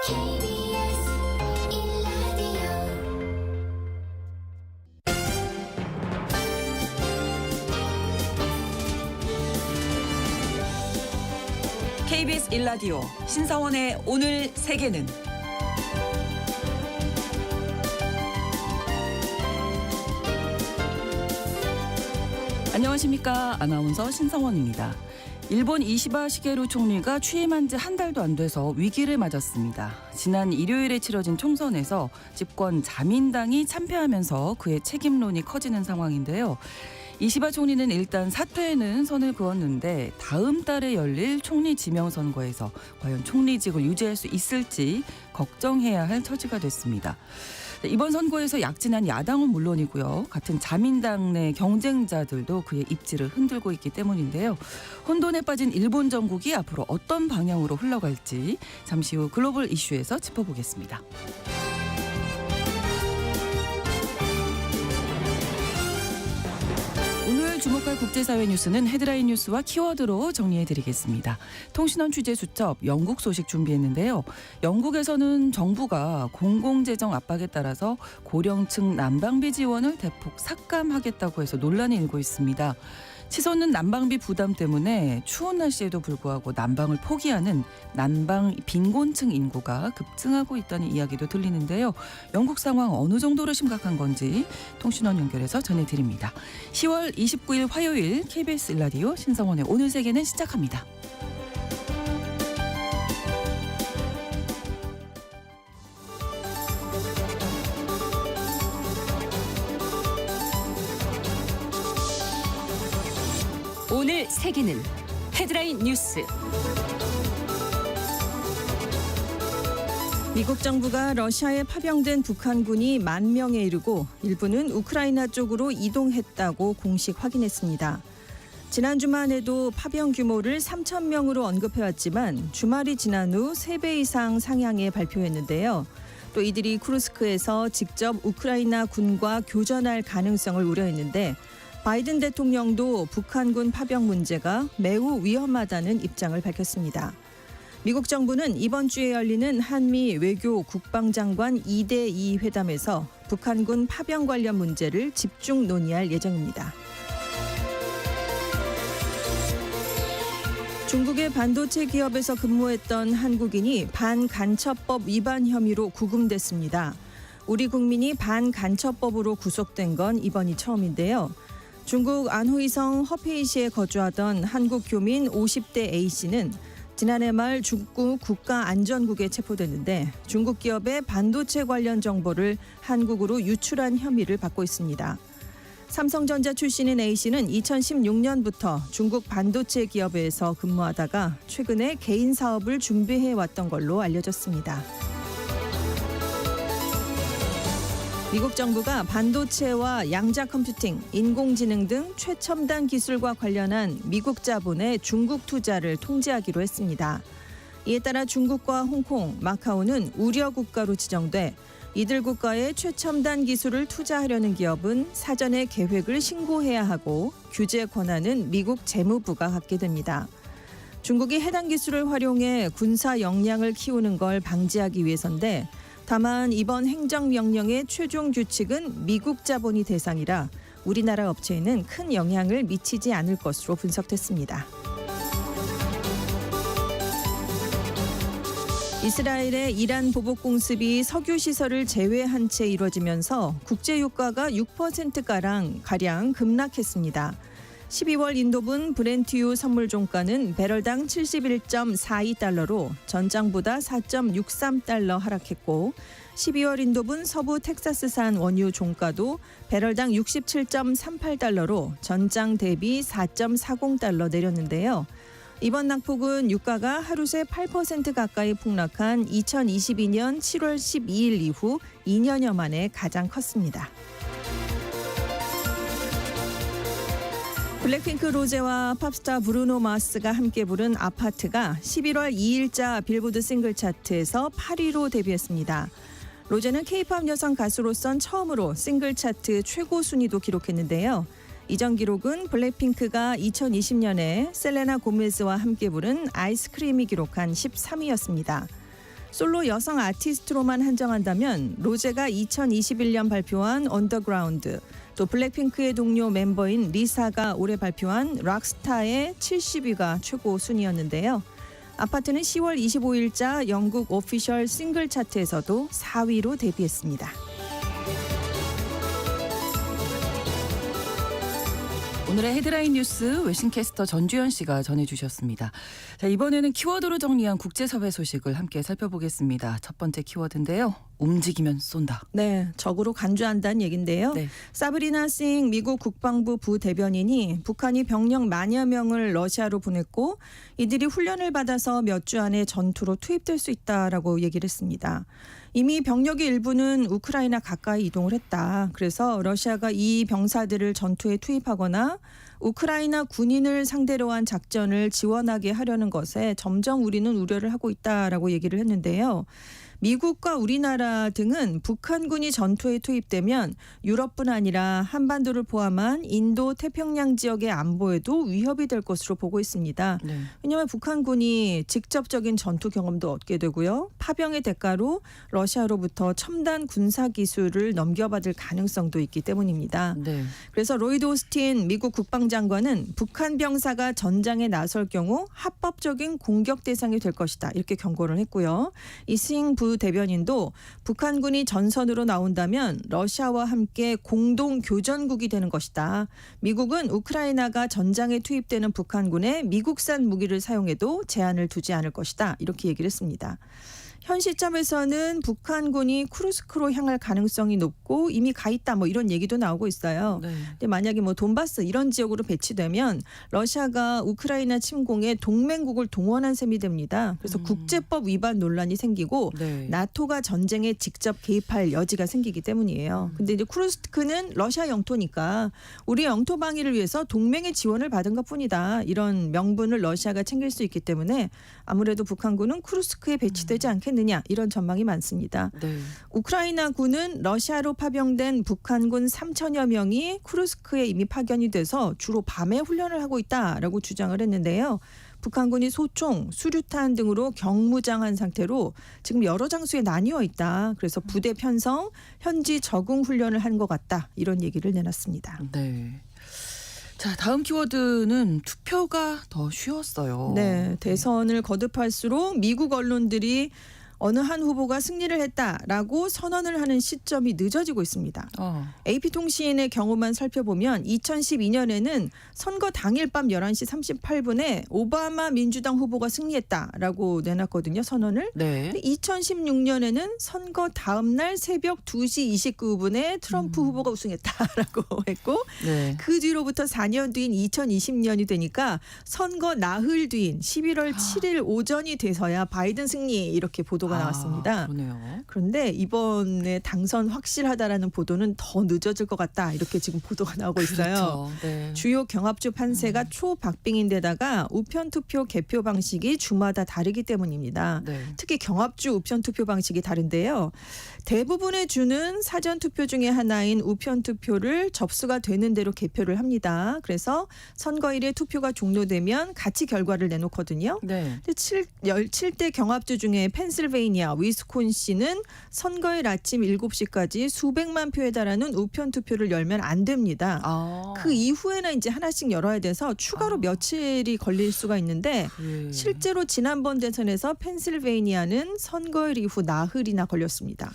KBS 1라디오 KBS 1라디오 신사원의 오늘 세계는 안녕하십니까. 아나운서 신성원입니다. 일본 이시바 시게루 총리가 취임한 지 한 달도 안 돼서 위기를 맞았습니다. 지난 일요일에 치러진 총선에서 집권 자민당이 참패하면서 그의 책임론이 커지는 상황인데요. 이시바 총리는 일단 사퇴에는 선을 그었는데 다음 달에 열릴 총리 지명선거에서 과연 총리직을 유지할 수 있을지 걱정해야 할 처지가 됐습니다. 이번 선거에서 약진한 야당은 물론이고요. 같은 자민당 내 경쟁자들도 그의 입지를 흔들고 있기 때문인데요. 혼돈에 빠진 일본 정국이 앞으로 어떤 방향으로 흘러갈지 잠시 후 글로벌 이슈에서 짚어보겠습니다. 오늘 주목할 국제사회 뉴스는 헤드라인 뉴스와 키워드로 정리해드리겠습니다. 통신원 취재 수첩 영국 소식 준비했는데요. 영국에서는 정부가 공공재정 압박에 따라서 고령층 난방비 지원을 대폭 삭감하겠다고 해서 논란이 일고 있습니다. 치솟는 난방비 부담 때문에 추운 날씨에도 불구하고 난방을 포기하는 난방 빈곤층 인구가 급증하고 있다는 이야기도 들리는데요. 영국 상황 어느 정도로 심각한 건지 통신원 연결해서 전해드립니다. 10월 29일 화요일 KBS 1라디오 신성원의 오늘 세계는 시작합니다. 오늘 세계는 헤드라인 뉴스. 미국 정부가 러시아에 파병된 북한군이 10,000명에 이르고 일부는 우크라이나 쪽으로 이동했다고 공식 확인했습니다. 지난 주만 해도 파병 규모를 3,000명으로 언급해왔지만 주말이 지난 후 3배 이상 상향해 발표했는데요. 또 이들이 쿠르스크에서 직접 우크라이나 군과 교전할 가능성을 우려했는데 바이든 대통령도 북한군 파병 문제가 매우 위험하다는 입장을 밝혔습니다. 미국 정부는 이번 주에 열리는 한미 외교 국방장관 2대2 회담에서 북한군 파병 관련 문제를 집중 논의할 예정입니다. 중국의 반도체 기업에서 근무했던 한국인이 반간첩법 위반 혐의로 구금됐습니다. 우리 국민이 반간첩법으로 구속된 건 이번이 처음인데요. 중국 안후이성 허페이시에 거주하던 한국 교민 50대 A씨는 지난해 말 중국 국가안전국에 체포됐는데 중국 기업의 반도체 관련 정보를 한국으로 유출한 혐의를 받고 있습니다. 삼성전자 출신인 A씨는 2016년부터 중국 반도체 기업에서 근무하다가 최근에 개인 사업을 준비해왔던 걸로 알려졌습니다. 미국 정부가 반도체와 양자 컴퓨팅, 인공지능 등 최첨단 기술과 관련한 미국 자본의 중국 투자를 통제하기로 했습니다. 이에 따라 중국과 홍콩, 마카오는 우려 국가로 지정돼 이들 국가의 최첨단 기술을 투자하려는 기업은 사전에 계획을 신고해야 하고 규제 권한은 미국 재무부가 갖게 됩니다. 중국이 해당 기술을 활용해 군사 역량을 키우는 걸 방지하기 위해서인데 다만 이번 행정명령의 최종 규칙은 미국 자본이 대상이라 우리나라 업체에는 큰 영향을 미치지 않을 것으로 분석됐습니다. 이스라엘의 이란 보복 공습이 석유 시설을 제외한 채 이뤄지면서 국제유가가 6%가량 급락했습니다. 12월 인도분 브렌트유 선물 종가는 배럴당 71.42달러로 전장보다 4.63달러 하락했고 12월 인도분 서부 텍사스산 원유 종가도 배럴당 67.38달러로 전장 대비 4.40달러 내렸는데요. 이번 낙폭은 유가가 하루 새 8% 가까이 폭락한 2022년 7월 12일 이후 2년여 만에 가장 컸습니다. 블랙핑크 로제와 팝스타 브루노 마스가 함께 부른 아파트가 11월 2일자 빌보드 싱글 차트에서 8위로 데뷔했습니다. 로제는 K-팝 여성 가수로선 처음으로 싱글 차트 최고 순위도 기록했는데요. 이전 기록은 블랙핑크가 2020년에 셀레나 고메즈와 함께 부른 아이스크림이 기록한 13위였습니다. 솔로 여성 아티스트로만 한정한다면 로제가 2021년 발표한 언더그라운드, 또 블랙핑크의 동료 멤버인 리사가 올해 발표한 락스타의 70위가 최고 순위였는데요. 아파트는 10월 25일자 영국 오피셜 싱글 차트에서도 4위로 데뷔했습니다. 오늘의 헤드라인 뉴스 외신캐스터 전주현 씨가 전해주셨습니다. 자, 이번에는 키워드로 정리한 국제사회 소식을 함께 살펴보겠습니다. 첫 번째 키워드인데요. 움직이면 쏜다. 네, 적으로 간주한다는 얘긴데요. 네. 사브리나 싱 미국 국방부 부대변인이 북한이 병력 만여 명을 러시아로 보냈고 이들이 훈련을 받아서 몇 주 안에 전투로 투입될 수 있다라고 얘기를 했습니다. 이미 병력의 일부는 우크라이나 가까이 이동을 했다. 그래서 러시아가 이 병사들을 전투에 투입하거나 우크라이나 군인을 상대로 한 작전을 지원하게 하려는 것에 점점 우리는 우려를 하고 있다라고 얘기를 했는데요. 미국과 우리나라 등은 북한군이 전투에 투입되면 유럽뿐 아니라 한반도를 포함한 인도 태평양 지역의 안보에도 위협이 될 것으로 보고 있습니다. 네. 왜냐하면 북한군이 직접적인 전투 경험도 얻게 되고요. 파병의 대가로 러시아로부터 첨단 군사 기술을 넘겨받을 가능성도 있기 때문입니다. 네. 그래서 로이드 오스틴 미국 국방장관은 북한 병사가 전장에 나설 경우 합법적인 공격 대상이 될 것이다. 이렇게 경고를 했고요. 이싱 부대변인도 북한군이 전선으로 나온다면 러시아와 함께 공동 교전국이 되는 것이다. 미국은 우크라이나가 전장에 투입되는 북한군의 미국산 무기를 사용해도 제한을 두지 않을 것이다. 이렇게 얘기를 했습니다. 현 시점에서는 북한군이 쿠르스크로 향할 가능성이 높고 이미 가 있다 뭐 이런 얘기도 나오고 있어요. 네. 근데 만약에 뭐 돈바스 이런 지역으로 배치되면 러시아가 우크라이나 침공에 동맹국을 동원한 셈이 됩니다. 그래서 국제법 위반 논란이 생기고 네. 나토가 전쟁에 직접 개입할 여지가 생기기 때문이에요. 근데 이제 쿠르스크는 러시아 영토니까 우리 영토 방위를 위해서 동맹의 지원을 받은 것뿐이다. 이런 명분을 러시아가 챙길 수 있기 때문에 아무래도 북한군은 쿠르스크에 배치되지 않겠느냐 이런 전망이 많습니다. 네. 우크라이나군은 러시아로 파병된 북한군 3천여 명이 쿠르스크에 이미 파견이 돼서 주로 밤에 훈련을 하고 있다라고 주장을 했는데요. 북한군이 소총, 수류탄 등으로 경무장한 상태로 지금 여러 장소에 나뉘어 있다. 그래서 부대 편성, 현지 적응 훈련을 한 것 같다. 이런 얘기를 내놨습니다. 네. 자, 다음 키워드는 투표가 더 쉬웠어요. 네, 대선을 거듭할수록 미국 언론들이 어느 한 후보가 승리를 했다라고 선언을 하는 시점이 늦어지고 있습니다. AP통신의 경우만 살펴보면 2012년에는 선거 당일 밤 11시 38분에 오바마 민주당 후보가 승리했다라고 내놨거든요. 선언을. 네. 2016년에는 선거 다음 날 새벽 2시 29분에 트럼프 후보가 우승했다라고 했고 네. 그 뒤로부터 4년 뒤인 2020년이 되니까 선거 나흘 뒤인 11월 7일 오전이 돼서야 바이든 승리 이렇게 보도가 나왔습니다. 그러네요. 그런데 이번에 당선 확실하다라는 보도는 더 늦어질 것 같다. 이렇게 지금 보도가 나오고 있어요. 그렇죠. 네. 주요 경합주 판세가 초박빙인데다가 우편투표 개표 방식이 주마다 다르기 때문입니다. 네. 특히 경합주 우편투표 방식이 다른데요. 대부분의 주는 사전투표 중에 하나인 우편투표를 접수가 되는 대로 개표를 합니다. 그래서 선거일에 투표가 종료되면 같이 결과를 내놓거든요. 네. 17대 경합주 중에 펜실베이니아, 위스콘신은 선거일 아침 7시까지 수백만 표에 달하는 우편투표를 열면 안 됩니다. 그 이후에는 이제 하나씩 열어야 돼서 추가로 며칠이 걸릴 수가 있는데 예. 실제로 지난번 대선에서 펜실베이니아는 선거일 이후 나흘이나 걸렸습니다.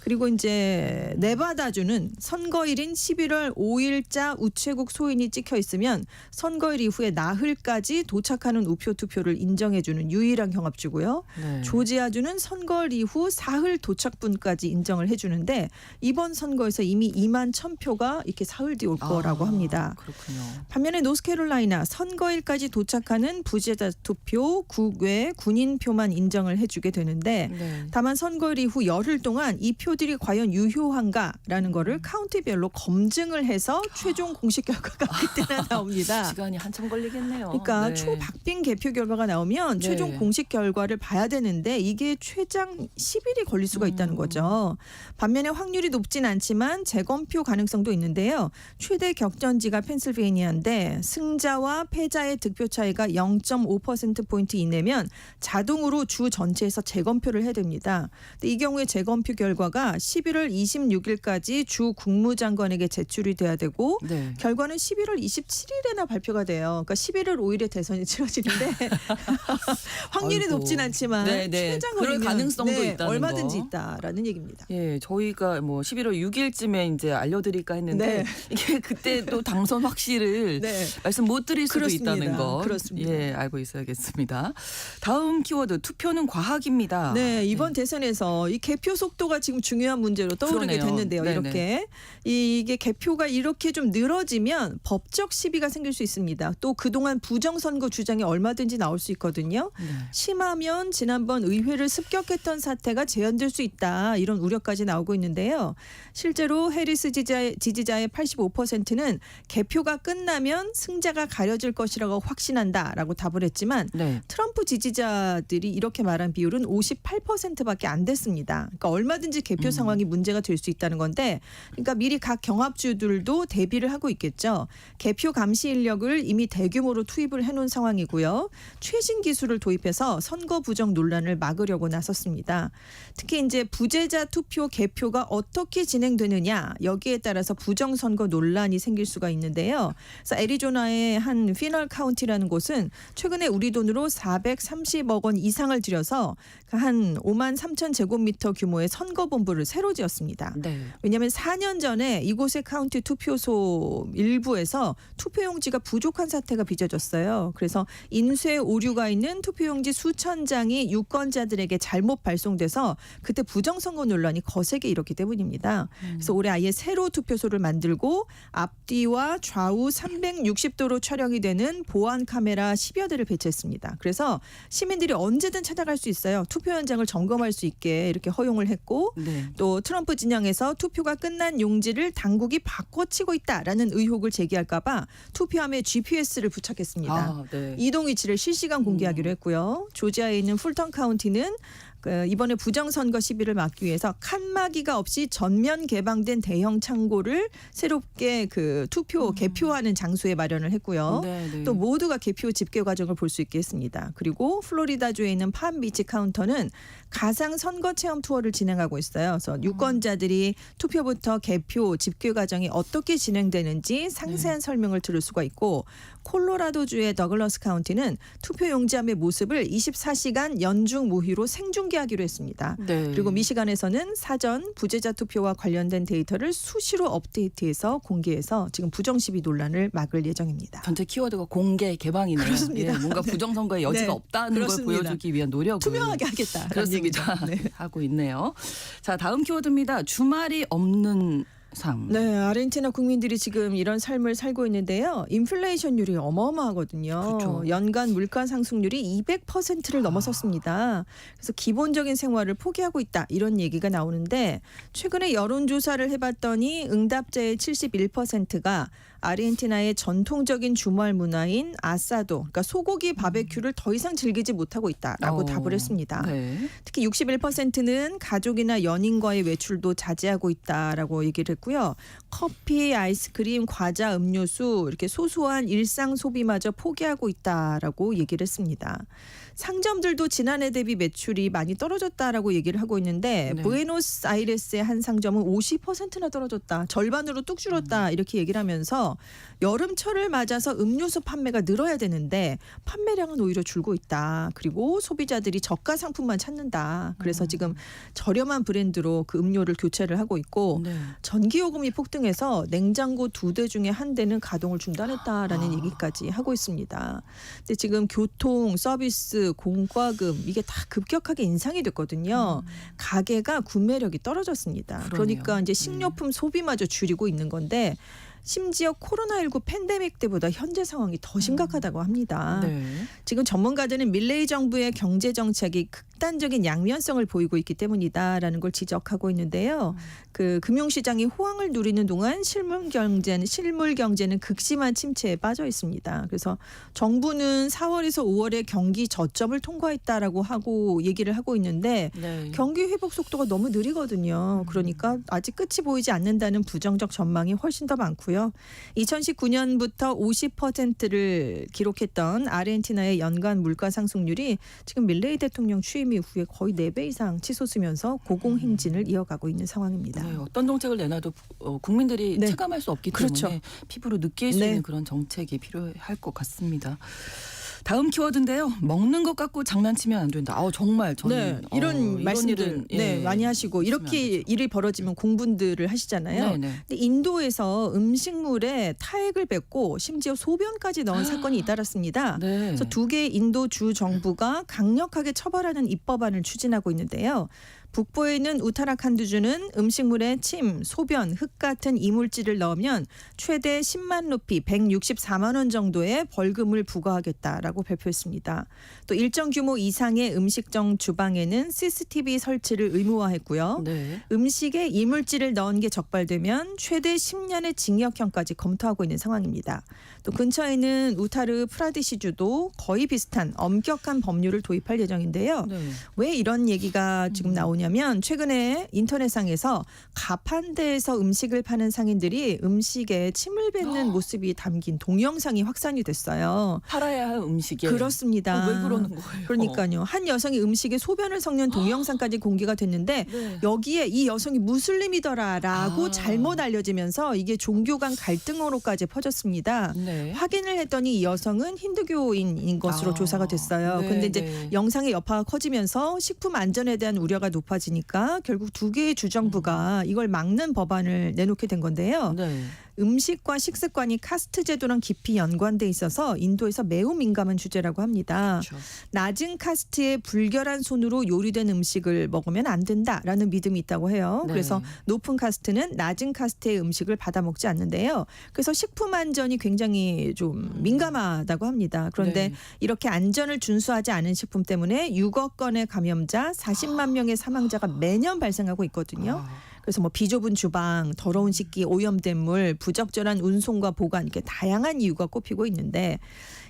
그리고 이제 네바다주는 선거일인 11월 5일자 우체국 소인이 찍혀 있으면 선거일 이후에 나흘까지 도착하는 우표 투표를 인정해주는 유일한 경합주고요. 네. 조지아주는 선거일 이후 사흘 도착분까지 인정을 해주는데 이번 선거에서 이미 2만 1,000표가 이렇게 사흘 뒤 올 거라고 합니다. 그렇군요. 반면에 노스캐롤라이나 선거일까지 도착하는 부재자 투표, 국외 군인표만 인정을 해주게 되는데 네. 다만 선거일 이후 열흘 동안 이 표 개표들이 과연 유효한가라는 거를 카운티별로 검증을 해서 최종 공식 결과가 그때나 나옵니다. 시간이 한참 걸리겠네요. 그러니까 네. 초박빙 개표 결과가 나오면 네. 최종 공식 결과를 봐야 되는데 이게 최장 10일이 걸릴 수가 있다는 거죠. 반면에 확률이 높진 않지만 재검표 가능성도 있는데요. 최대 격전지가 펜실베이니아인데 승자와 패자의 득표 차이가 0.5%포인트 이내면 자동으로 주 전체에서 재검표를 해야 됩니다. 근데 이 경우에 재검표 결과가 11월 26일까지 주 국무장관에게 제출이 돼야 되고 네. 결과는 11월 27일에나 발표가 돼요. 그러니까 11월 5일에 대선이 치러지는데 확률이 아이고. 높진 않지만 네, 네. 최장 그럴 걸리면 가능성도 있다는 얼마든지 거. 있다라는 얘기입니다. 예, 저희가 뭐 11월 6일쯤에 이제 알려드릴까 했는데 네. 이게 그때 또 당선 확실을 네. 말씀 못 드릴 수도 그렇습니다. 있다는 거. 그렇습니다. 예, 알고 있어야겠습니다. 다음 키워드 투표는 과학입니다. 네, 이번 대선에서 이 개표 속도가 지금 중요한 문제로 떠오르게 그러네요. 됐는데요. 네네. 이렇게 이게 개표가 이렇게 좀 늘어지면 법적 시비가 생길 수 있습니다. 또 그동안 부정선거 주장이 얼마든지 나올 수 있거든요. 네. 심하면 지난번 의회를 습격했던 사태가 재현될 수 있다. 이런 우려까지 나오고 있는데요. 실제로 해리스 지지자의 85%는 개표가 끝나면 승자가 가려질 것이라고 확신한다라고 답을 했지만 네. 트럼프 지지자들이 이렇게 말한 비율은 58%밖에 안 됐습니다. 그러니까 얼마든지 개표 상황이 문제가 될 수 있다는 건데, 그러니까 미리 각 경합주들도 대비를 하고 있겠죠. 개표 감시 인력을 이미 대규모로 투입을 해놓은 상황이고요. 최신 기술을 도입해서 선거 부정 논란을 막으려고 나섰습니다. 특히 이제 부재자 투표 개표가 어떻게 진행되느냐 여기에 따라서 부정 선거 논란이 생길 수가 있는데요. 그래서 애리조나의 한 피널 카운티라는 곳은 최근에 우리 돈으로 430억 원 이상을 들여서 한 5만 3천 제곱미터 규모의 선거본부를 새로 지었습니다. 네. 왜냐하면 4년 전에 이곳의 카운티 투표소 일부에서 투표용지가 부족한 사태가 빚어졌어요. 그래서 인쇄 오류가 있는 투표용지 수천 장이 유권자들에게 잘못 발송돼서 그때 부정선거 논란이 거세게 일었기 때문입니다. 그래서 올해 아예 새로 투표소를 만들고 앞뒤와 좌우 360도로 촬영이 되는 보안 카메라 10여 대를 배치했습니다. 그래서 시민들이 언제든 찾아갈 수 있어요. 투표 현장을 점검할 수 있게 이렇게 허용을 했고, 네. 또 트럼프 진영에서 투표가 끝난 용지를 당국이 바꿔치고 있다라는 의혹을 제기할까 봐 투표함에 GPS를 부착했습니다. 아, 네. 이동 위치를 실시간 공개하기로 했고요. 조지아에 있는 풀턴 카운티는 이번에 부정선거 시비를 막기 위해서 칸막이가 없이 전면 개방된 대형 창고를 새롭게 그 투표 개표하는 장소에 마련을 했고요. 네, 네. 또 모두가 개표 집계 과정을 볼 수 있게 했습니다. 그리고 플로리다주에 있는 팜비치 카운터는 가상 선거 체험 투어를 진행하고 있어요. 그래서 유권자들이 투표부터 개표 집계 과정이 어떻게 진행되는지 상세한 설명을 들을 수가 있고, 콜로라도주의 더글러스 카운티는 투표 용지함의 모습을 24시간 연중 무휴로 생중계하기로 했습니다. 네. 그리고 미시간에서는 사전 부재자 투표와 관련된 데이터를 수시로 업데이트해서 공개해서 지금 부정시비 논란을 막을 예정입니다. 전체 키워드가 공개 개방이네요. 그렇습니다. 예, 뭔가 부정선거의 여지가 네, 없다는 그렇습니다. 걸 보여주기 위한 노력을 투명하게 하겠다. 그렇습니다. 하고 있네요. 자, 다음 키워드입니다. 주말이 없는 삶. 네, 아르헨티나 국민들이 지금 이런 삶을 살고 있는데요. 인플레이션율이 어마어마하거든요. 그렇죠. 연간 물가 상승률이 200%를 넘어섰습니다. 그래서 기본적인 생활을 포기하고 있다 이런 얘기가 나오는데, 최근에 여론조사를 해봤더니 응답자의 71%가 아르헨티나의 전통적인 주말 문화인 아사도, 그러니까 소고기 바베큐를 더 이상 즐기지 못하고 있다라고 답을 했습니다. 네. 특히 61%는 가족이나 연인과의 외출도 자제하고 있다라고 얘기를 했고요. 커피, 아이스크림, 과자, 음료수 이렇게 소소한 일상 소비마저 포기하고 있다라고 얘기를 했습니다. 상점들도 지난해 대비 매출이 많이 떨어졌다라고 얘기를 하고 있는데, 네. 부에노스아이레스의 한 상점은 50%나 떨어졌다, 절반으로 뚝 줄었다 이렇게 얘기를 하면서 여름철을 맞아서 음료수 판매가 늘어야 되는데 판매량은 오히려 줄고 있다. 그리고 소비자들이 저가 상품만 찾는다. 그래서 지금 저렴한 브랜드로 그 음료를 교체를 하고 있고, 네. 전기요금이 폭등해서 냉장고 2대 중에 1대는 가동을 중단했다라는 얘기까지 하고 있습니다. 근데 지금 교통, 서비스, 공과금 이게 다 급격하게 인상이 됐거든요. 가게가 구매력이 떨어졌습니다. 그러네요. 그러니까 이제 식료품 소비마저 줄이고 있는 건데, 심지어 코로나19 팬데믹 때보다 현재 상황이 더 심각하다고 합니다. 네. 지금 전문가들은 밀레이 정부의 경제 정책이 극단적인 양면성을 보이고 있기 때문이다라는 걸 지적하고 있는데요. 그 금융시장이 호황을 누리는 동안 실물 경제는 극심한 침체에 빠져 있습니다. 그래서 정부는 4월에서 5월에 경기 저점을 통과했다라고 하고 얘기를 하고 있는데 네. 경기 회복 속도가 너무 느리거든요. 그러니까 아직 끝이 보이지 않는다는 부정적 전망이 훨씬 더 많고요. 2019년부터 50%를 기록했던 아르헨티나의 연간 물가 상승률이 지금 밀레이 대통령 취임 이후에 거의 4배 이상 치솟으면서 고공행진을 이어가고 있는 상황입니다. 네, 어떤 정책을 내놔도 국민들이 네. 체감할 수 없기 그렇죠. 때문에 피부로 느낄 수 네. 있는 그런 정책이 필요할 것 같습니다. 다음 키워드인데요. 먹는 것 갖고 장난치면 안 된다. 정말 저는 네, 이런 말씀들 일은, 네, 많이 하시고 이렇게 일이 벌어지면 공분들을 하시잖아요. 네네. 근데 인도에서 음식물에 타액을 뱉고 심지어 소변까지 넣은 사건이 잇따랐습니다. 네. 그래서 2개의 인도 주 정부가 강력하게 처벌하는 입법안을 추진하고 있는데요. 북부에 있는 우타라칸드주는 음식물에 침, 소변, 흙 같은 이물질을 넣으면 최대 10만 루피 164만 원 정도의 벌금을 부과하겠다라고 발표했습니다. 또 일정 규모 이상의 음식점 주방에는 CCTV 설치를 의무화했고요. 네. 음식에 이물질을 넣은 게 적발되면 최대 10년의 징역형까지 검토하고 있는 상황입니다. 또 근처에는 우타르 프라데시주도 거의 비슷한 엄격한 법률을 도입할 예정인데요. 네. 왜 이런 얘기가 지금 나오냐면 최근에 인터넷상에서 가판대에서 음식을 파는 상인들이 음식에 침을 뱉는 모습이 담긴 동영상이 확산이 됐어요. 팔아야 할 음식에 그렇습니다. 왜 그러는 거예요? 그러니까요. 한 여성이 음식에 소변을 섞는 동영상까지 공개가 됐는데 네. 여기에 이 여성이 무슬림이더라라고 아. 잘못 알려지면서 이게 종교 간 갈등으로까지 퍼졌습니다. 네. 확인을 했더니 이 여성은 힌두교인인 것으로 조사가 됐어요. 네, 근데 이제 네. 영상의 여파가 커지면서 식품 안전에 대한 우려가 높아지니까 결국 2개의 주정부가 이걸 막는 법안을 내놓게 된 건데요. 네. 음식과 식습관이 카스트 제도랑 깊이 연관돼 있어서 인도에서 매우 민감한 주제라고 합니다. 그렇죠. 낮은 카스트의 불결한 손으로 요리된 음식을 먹으면 안 된다라는 믿음이 있다고 해요. 네. 그래서 높은 카스트는 낮은 카스트의 음식을 받아 먹지 않는데요. 그래서 식품 안전이 굉장히 좀 민감하다고 합니다. 그런데 네. 이렇게 안전을 준수하지 않은 식품 때문에 6억 건의 감염자, 40만 명의 사망자가 매년 발생하고 있거든요. 그래서 뭐 비좁은 주방, 더러운 식기, 오염된 물, 부적절한 운송과 보관 이렇게 다양한 이유가 꼽히고 있는데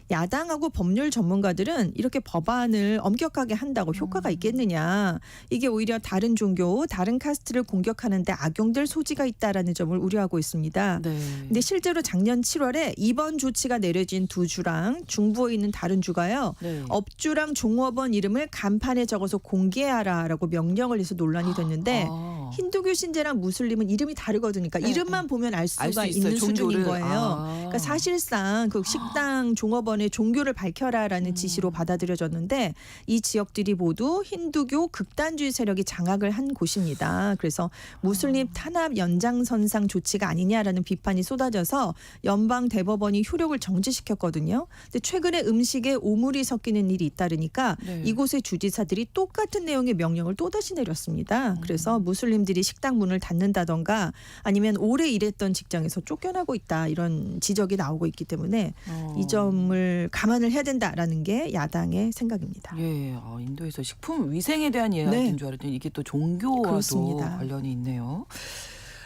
야당하고 법률 전문가들은 이렇게 법안을 엄격하게 한다고 효과가 있겠느냐. 이게 오히려 다른 종교, 다른 카스트를 공격하는 데 악용될 소지가 있다라는 점을 우려하고 있습니다. 네. 근데 실제로 작년 7월에 이번 조치가 내려진 두 주랑 중부에 있는 다른 주가요. 네. 업주랑 종업원 이름을 간판에 적어서 공개하라라고 명령을 해서 논란이 됐는데 힌두교 신자랑 무슬림은 이름이 다르거든요. 그러니까 네, 이름만 보면 알 알 수가 수 있어요. 있는 수준인 종교를. 거예요. 그러니까 사실상 그 식당 종업원의 종교를 밝혀라라는 지시로 받아들여졌는데 이 지역들이 모두 힌두교 극단주의 세력이 장악을 한 곳입니다. 그래서 무슬림 탄압 연장선상 조치가 아니냐라는 비판이 쏟아져서 연방 대법원이 효력을 정지시켰거든요. 근데 최근에 음식에 오물이 섞이는 일이 잇따르니까 네. 이곳의 주지사들이 똑같은 내용의 명령을 또다시 내렸습니다. 그래서 무슬림들이 식당 문을 닫는다던가 아니면 오래 일했던 직장에서 쫓겨나고 있다 이런 지적이 나오고 있기 때문에 이 점을 감안을 해야 된다라는 게 야당의 생각입니다. 예, 인도에서 식품 위생에 대한 이야기인 네. 줄 알았더니 이게 또 종교와도 그렇습니다. 관련이 있네요.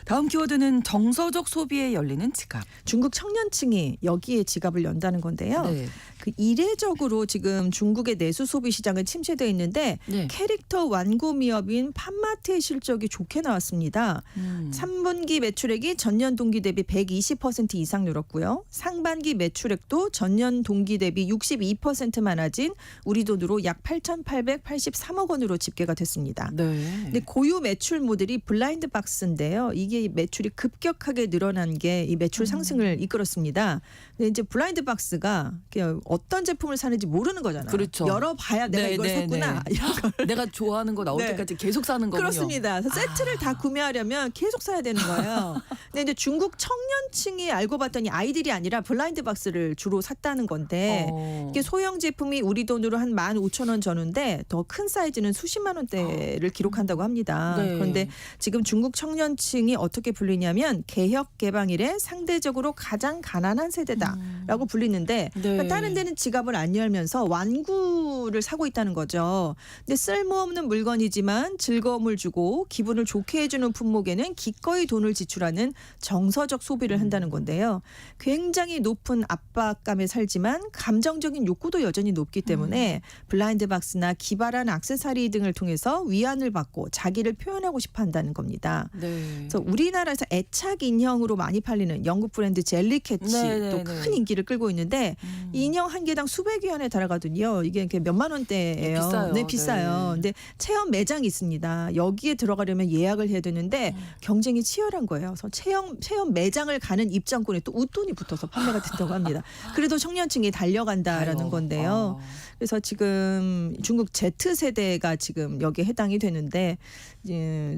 다음 키워드는 정서적 소비에 열리는 지갑. 중국 청년층이 여기에 지갑을 연다는 건데요. 네. 그 이례적으로 지금 중국의 내수 소비 시장은 침체되어 있는데 네. 캐릭터 완구 미업인 팜마트의 실적이 좋게 나왔습니다. 3분기 매출액이 전년 동기 대비 120% 이상 늘었고요. 상반기 매출액도 전년 동기 대비 62% 많아진 우리 돈으로 약 8,883억 원으로 집계가 됐습니다. 네. 근데 고유 매출 모델이 블라인드 박스인데요. 이게 매출이 급격하게 늘어난 게 이 매출 상승을 이끌었습니다. 근데 이제 블라인드 박스가 그냥 어떤 제품을 사는지 모르는 거잖아요. 그렇죠. 열어봐야 내가 네, 이걸 네, 샀구나. 네. 이런 걸. 내가 좋아하는 거 나올 네. 때까지 계속 사는 거군요. 그렇습니다. 그래서 세트를 다 구매하려면 계속 사야 되는 거예요. 근데 이제 중국 청년층이 알고 봤더니 아이들이 아니라 블라인드 박스를 주로 샀다는 건데 이게 소형 제품이 우리 돈으로 한 15,000원 전후인데 더 큰 사이즈는 수십만 원대를 기록한다고 합니다. 네. 그런데 지금 중국 청년층이 어떻게 불리냐면 개혁 개방 이래 상대적으로 가장 가난한 세대다라고 불리는데 네. 그러니까 다른 데는 지갑을 안 열면서 완구를 사고 있다는 거죠. 근데 쓸모없는 물건이지만 즐거움을 주고 기분을 좋게 해주는 품목에는 기꺼이 돈을 지출하는 정서적 소비를 한다는 건데요. 굉장히 높은 압박감에 살지만 감정적인 욕구도 여전히 높기 때문에 블라인드 박스나 기발한 액세서리 등을 통해서 위안을 받고 자기를 표현하고 싶어 한다는 겁니다. 네. 그래서 우리나라에서 애착 인형으로 많이 팔리는 영국 브랜드 젤리캐치 네, 또 네, 큰 네. 인기를 끌고 있는데 인형 한 개당 수백 위안에 달하거든요. 이게 이렇게 몇만 원대예요. 비싸요. 네, 비싸요. 네. 근데 체험 매장이 있습니다. 여기에 들어가려면 예약을 해야 되는데 경쟁이 치열한 거예요. 그래서 체험 매장을 가는 입장권에 또 웃돈이 붙어서 판매가 된다고 합니다. 그래도 청년층이 달려간다라는 아유, 건데요. 그래서 지금 중국 Z세대가 지금 여기에 해당이 되는데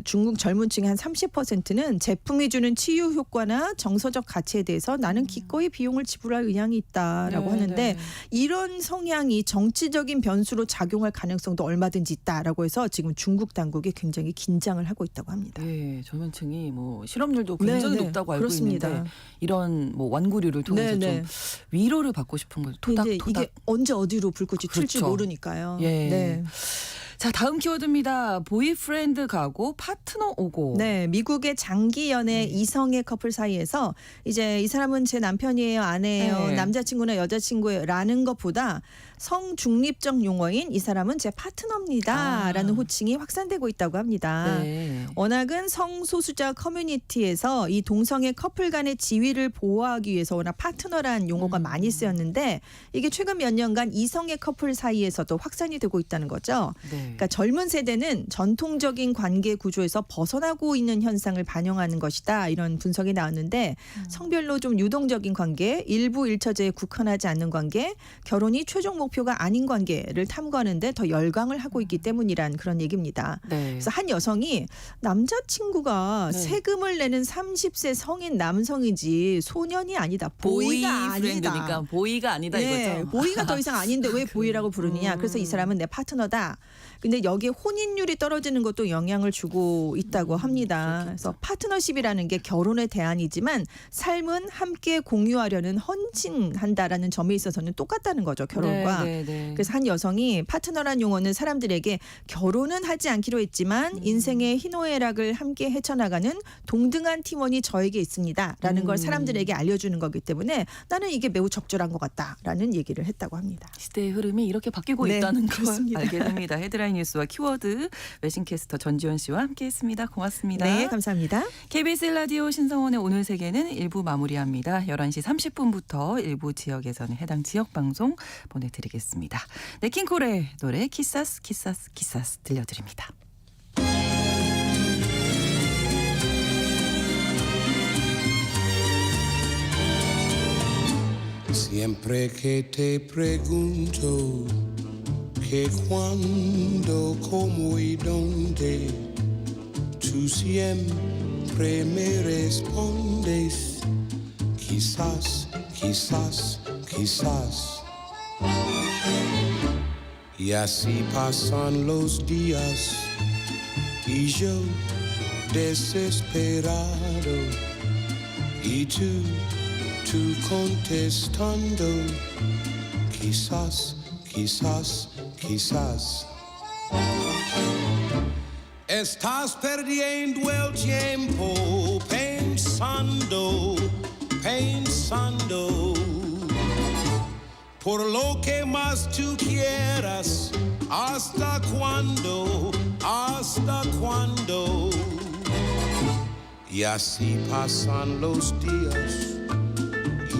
중국 젊은 층의 한 30%는 제품이 주는 치유 효과나 정서적 가치에 대해서 나는 기꺼이 비용을 지불할 의향이 있다라고 네, 하는데 네. 이런 성향이 정치적인 변수로 작용할 가능성도 얼마든지 있다라고 해서 지금 중국 당국이 굉장히 긴장을 하고 있다고 합니다. 네, 젊은 층이 뭐 실업률도 굉장히 네, 네. 높다고 알고 그렇습니다. 있는데 이런 뭐 완구류를 통해서 네, 네. 좀 위로를 받고 싶은 거죠. 근데 토닥토닥. 이게 언제 어디로 불꽃이 튈지 그렇죠. 모르니까요. 예. 네. 자, 다음 키워드입니다. 보이프렌드 가고 파트너 오고. 네, 미국의 장기 연애 이성의 커플 사이에서 이제 이 사람은 제 남편이에요, 아내예요, 네. 남자친구나 여자친구예요라는 것보다 성 중립적 용어인 이 사람은 제 파트너입니다라는 호칭이 확산되고 있다고 합니다. 네. 워낙은 성소수자 커뮤니티에서 이 동성애 커플 간의 지위를 보호하기 위해서 워낙 파트너란 용어가 많이 쓰였는데 이게 최근 몇 년간 이성애 커플 사이에서도 확산이 되고 있다는 거죠. 네. 그러니까 젊은 세대는 전통적인 관계 구조에서 벗어나고 있는 현상을 반영하는 것이다. 이런 분석이 나왔는데 성별로 좀 유동적인 관계, 일부 일처제에 국한하지 않는 관계, 결혼이 최종 목표가 아닌 관계를 탐구하는데 더 열광을 하고 있기 때문이란 그런 얘기입니다. 네. 그래서 한 여성이 남자친구가 네. 세금을 내는 30세 성인 남성이지 소년이 아니다. 보이가 보이프렌드니까 아니다. 보이가 아니다 네, 이거죠. 보이가 더 이상 아닌데 왜 보이라고 부르느냐. 그래서 이 사람은 내 파트너다. 근데 여기에 혼인율이 떨어지는 것도 영향을 주고 있다고 합니다. 그래서 파트너십이라는 게 결혼의 대안이지만 삶은 함께 공유하려는 헌신한다라는 점에 있어서는 똑같다는 거죠. 결혼과. 네, 네, 네. 그래서 한 여성이 파트너란 용어는 사람들에게 결혼은 하지 않기로 했지만 인생의 희노애락을 함께 헤쳐나가는 동등한 팀원이 저에게 있습니다라는 걸 사람들에게 알려주는 거기 때문에 나는 이게 매우 적절한 것 같다라는 얘기를 했다고 합니다. 시대의 흐름이 이렇게 바뀌고 네, 있다는 걸 그렇습니다. 알게 됩니다. 헤드라인 뉴스와 키워드 외신캐스터 전지현 씨와 함께했습니다. 고맙습니다. 네, 감사합니다. KBS 라디오 신성원의 오늘 세계는 1부 마무리합니다. 11시 30분부터 일부 지역에서는 해당 지역 방송 보내드리겠습니다. 네, 킹콜의 노래 키사스 키사스 키사스 들려드립니다. Siempre que te pregunto que cuándo, cómo y dónde, tú siempre me respondes, quizás, quizás, quizás. Y así pasan los días y yo desesperado y tú contestando, quizás, quizás, quizás. Estás perdiendo el tiempo pensando, pensando, por lo que más tú quieras, hasta cuándo, hasta cuándo. Y así pasan los días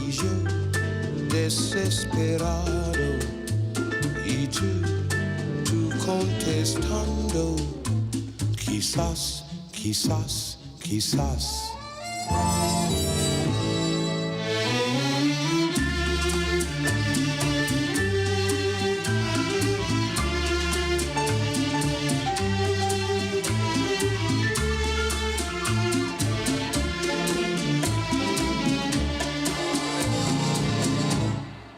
y yo desesperado y tú contestando, quizás, quizás, quizás.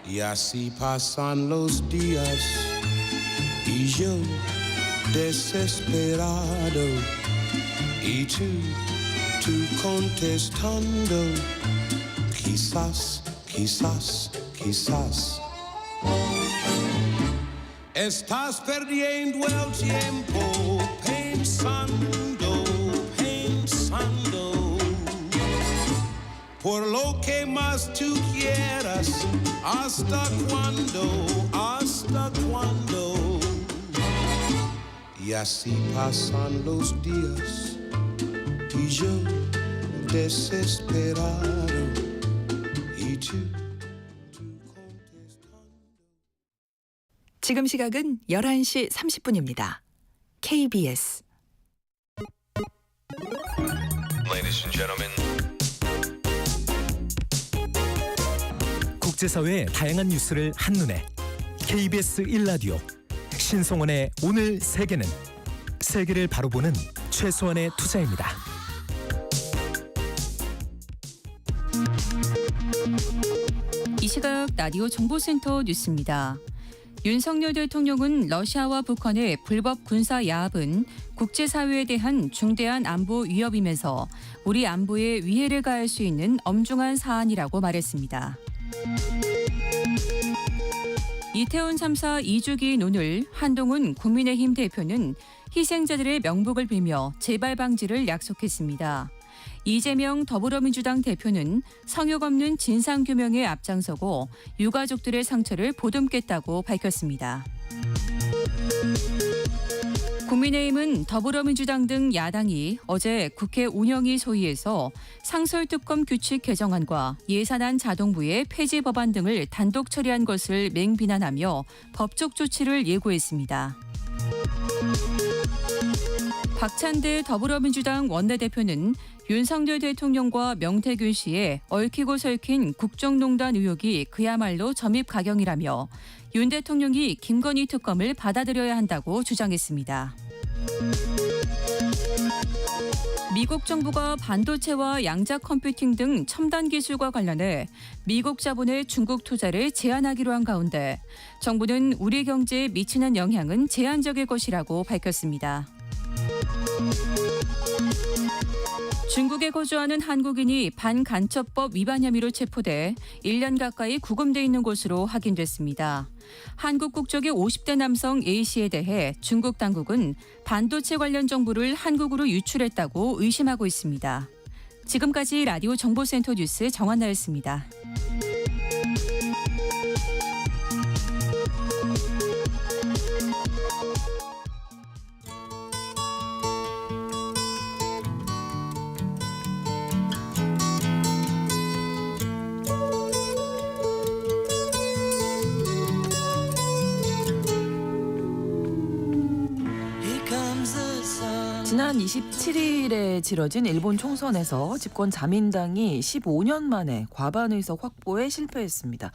Y así pasan los días y yo desesperado y tú tu contestando. Quizás, quizás, quizás. Estás perdiendo el tiempo pensando, pensando. Por lo que más tú quieras, ¿hasta cuándo? ¿Hasta cuándo? Y así pasan los días y yo desesperado y tú contestando. 지금 시각은 11시 30분입니다. KBS Ladies and gentlemen. 국제사회의 다양한 뉴스를 한눈에 KBS 1라디오 신성원의 오늘 세계는 세계를 바로 보는 최소한의 투자입니다. 이 시각 라디오 정보센터 뉴스입니다. 윤석열 대통령은 러시아와 북한의 불법 군사 야합은 국제사회에 대한 중대한 안보 위협이면서 우리 안보에 위해를 가할 수 있는 엄중한 사안이라고 말했습니다. 이태원 참사 2주기인 오늘 한동훈 국민의힘 대표는 희생자들의 명복을 빌며 재발 방지를 약속했습니다. 이재명 더불어민주당 대표는 성역 없는 진상규명에 앞장서고 유가족들의 상처를 보듬겠다고 밝혔습니다. 국민의힘은 더불어민주당 등 야당이 어제 국회 운영위 소위에서 상설특검 규칙 개정안과 예산안 자동부의 폐지 법안 등을 단독 처리한 것을 맹비난하며 법적 조치를 예고했습니다. 박찬대 더불어민주당 원내대표는 윤석열 대통령과 명태균 씨의 얽히고 설킨 국정농단 의혹이 그야말로 점입가경이라며 윤 대통령이 김건희 특검을 받아들여야 한다고 주장했습니다. 미국 정부가 반도체와 양자 컴퓨팅 등 첨단 기술과 관련해 미국 자본의 중국 투자를 제한하기로 한 가운데 정부는 우리 경제에 미치는 영향은 제한적일 것이라고 밝혔습니다. 중국에 거주하는 한국인이 반간첩법 위반 혐의로 체포돼 1년 가까이 구금돼 있는 것으로 확인됐습니다. 한국 국적의 50대 남성 A씨에 대해 중국 당국은 반도체 관련 정보를 한국으로 유출했다고 의심하고 있습니다. 지금까지 라디오 정보센터 뉴스 정한나였습니다. 지난 27일에 치러진 일본 총선에서 집권 자민당이 15년 만에 과반 의석 확보에 실패했습니다.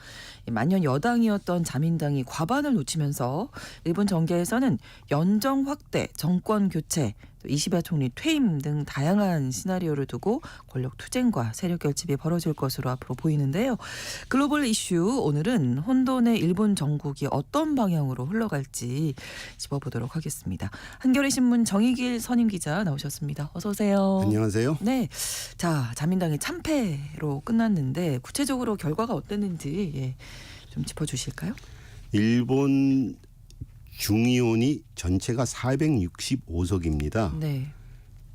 만년 여당이었던 자민당이 과반을 놓치면서 일본 정계에서는 연정 확대, 정권 교체, 이시바 총리 퇴임 등 다양한 시나리오를 두고 권력 투쟁과 세력 결집이 벌어질 것으로 앞으로 보이는데요. 글로벌 이슈 오늘은 혼돈의 일본 정국이 어떤 방향으로 흘러갈지 짚어보도록 하겠습니다. 한겨레 신문 정희길 선임 기자 나오셨습니다. 어서 오세요. 안녕하세요. 네, 자 자민당이 참패로 끝났는데 구체적으로 결과가 어땠는지 좀 짚어주실까요? 일본 중의원이 전체가 465석입니다. 네.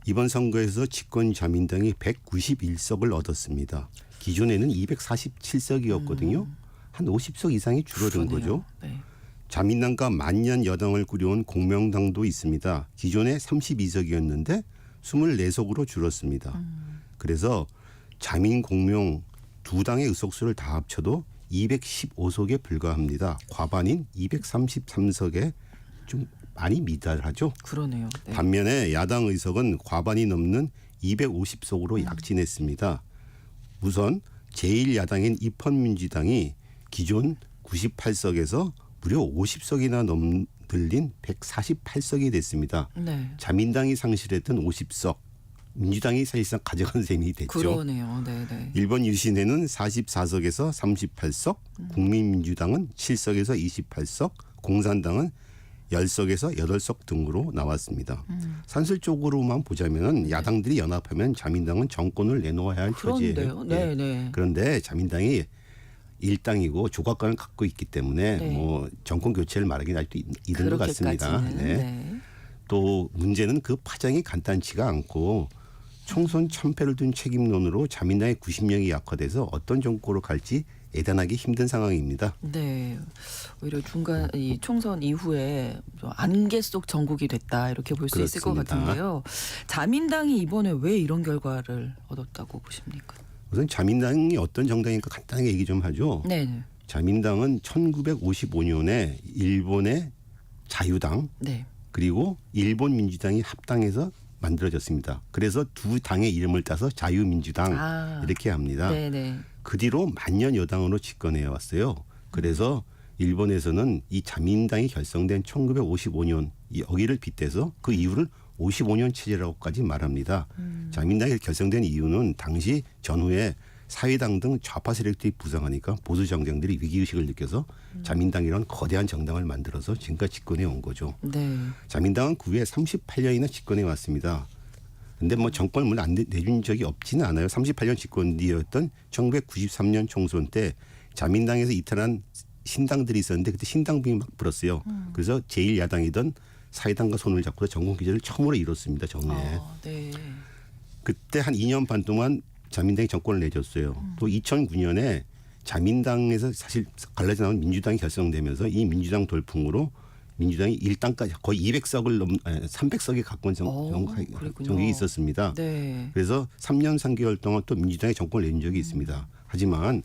이번 선거에서 집권 자민당이 191석을 얻었습니다. 기존에는 247석이었거든요. 한 50석 이상이 줄어든 거죠. 네. 자민당과 만년 여당을 꾸려온 공명당도 있습니다. 기존에 32석이었는데 24석으로 줄었습니다. 그래서 자민 공명 두 당의 의석수를 다 합쳐도 215석에 불과합니다. 과반인 233석에 좀 많이 미달하죠. 그러네요. 네. 반면에 야당 의석은 과반이 넘는 250석으로 약진했습니다. 우선 제1야당인 입헌민주당이 기존 98석에서 무려 50석이나 늘린 148석이 됐습니다. 네. 자민당이 상실했던 50석, 민주당이 사실상 가져간 셈이 됐죠. 그러네요. 네네. 일본 유신회는 44석에서 38석, 국민민주당은 7석에서 28석, 공산당은 10석에서 8석 등으로 나왔습니다. 산술적으로만 보자면 야당들이 연합하면 자민당은 정권을 내놓아야 할 처지예요. 그런데요. 네, 네. 그런데 자민당이 일당이고 조각관을 갖고 있기 때문에 네. 뭐 정권 교체를 말하기는 아직도 이른 것 같습니다. 그렇게까지는. 네. 네. 또 문제는 그 파장이 간단치가 않고 총선 참패를 둔 책임론으로 자민당의 90명이 약화돼서 어떤 정권으로 갈지 예단하기 힘든 상황입니다. 네, 오히려 중간 이 총선 이후에 좀 안개 속 전국이 됐다 이렇게 볼 수 있을 것 그렇습니다. 같은데요. 자민당이 이번에 왜 이런 결과를 얻었다고 보십니까? 우선 자민당이 어떤 정당인가 간단하게 얘기 좀 하죠. 네, 자민당은 1955년에 일본의 자유당 네, 그리고 일본 민주당이 합당해서 만들어졌습니다. 그래서 두 당의 이름을 따서 자유민주당 이렇게 합니다. 네, 네. 그 뒤로 만년 여당으로 집권해 왔어요. 그래서 일본에서는 이 자민당이 결성된 1955년 여기를 빗대서 그 이유를 55년 체제라고까지 말합니다. 자민당이 결성된 이유는 당시 전후에 사회당 등 좌파 세력들이 부상하니까 보수 정당들이 위기의식을 느껴서 자민당이라는 거대한 정당을 만들어서 지금까지 집권해 온 거죠. 네. 자민당은 그 후에 38년이나 집권해 왔습니다. 근데 뭐 정권을 물론 안 내준 적이 없지는 않아요. 38년 집권 뒤였던 1993년 총선 때 자민당에서 이탈한 신당들이 있었는데 그때 신당빙이 막 불었어요. 그래서 제1야당이던 사회당과 손을 잡고 정권 교체를 처음으로 이뤘습니다. 정례에. 네. 그때 한 2년 반 동안 자민당이 정권을 내줬어요. 또 2009년에 자민당에서 사실 갈라져 나온 민주당이 결성되면서 이 민주당 돌풍으로 민주당이 일당까지 거의 200석을 300석에 가까운 정국이 있었습니다. 네. 그래서 3년 3개월 동안 또 민주당이 정권을 낸 적이 있습니다. 하지만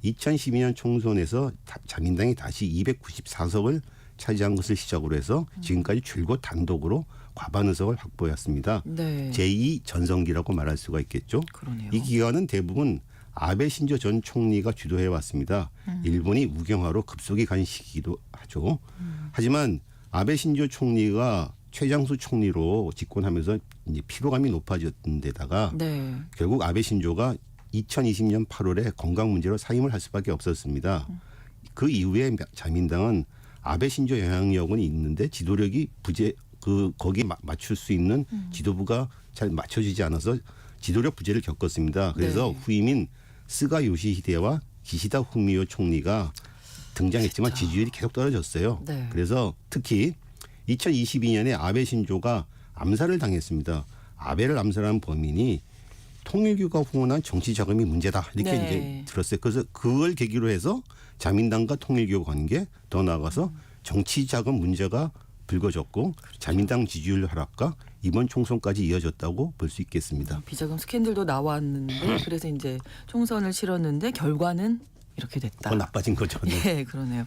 2012년 총선에서 자민당이 다시 294석을 차지한 것을 시작으로 해서 지금까지 줄곧 단독으로 과반 의석을 확보했습니다. 네. 제2 전성기라고 말할 수가 있겠죠. 그러네요. 이 기간은 대부분 아베 신조 전 총리가 주도해 왔습니다. 일본이 우경화로 급속히 간 시기이기도 하죠. 하지만 아베 신조 총리가 최장수 총리로 집권하면서 이제 피로감이 높아졌던 데다가 네. 결국 아베 신조가 2020년 8월에 건강 문제로 사임을 할 수밖에 없었습니다. 그 이후에 자민당은 아베 신조 영향력은 있는데 지도력이 거기에 맞출 수 있는 지도부가 잘 맞춰지지 않아서 지도력 부재를 겪었습니다. 그래서 네. 후임인 스가 요시히데와 기시다 후미오 총리가 등장했지만 지지율이 계속 떨어졌어요. 네. 그래서 특히 2022년에 아베 신조가 암살을 당했습니다. 아베를 암살한 범인이 통일교가 후원한 정치 자금이 문제다 이렇게 네. 이제 들었어요. 그래서 그걸 계기로 해서 자민당과 통일교 관계 더 나아가서 정치 자금 문제가 불거졌고 자민당 지지율 하락과 이번 총선까지 이어졌다고 볼 수 있겠습니다. 비자금 스캔들도 나왔는데 그래서 이제 총선을 치렀는데 결과는 이렇게 됐다. 더 나빠진 거죠. 네. 네, 그러네요.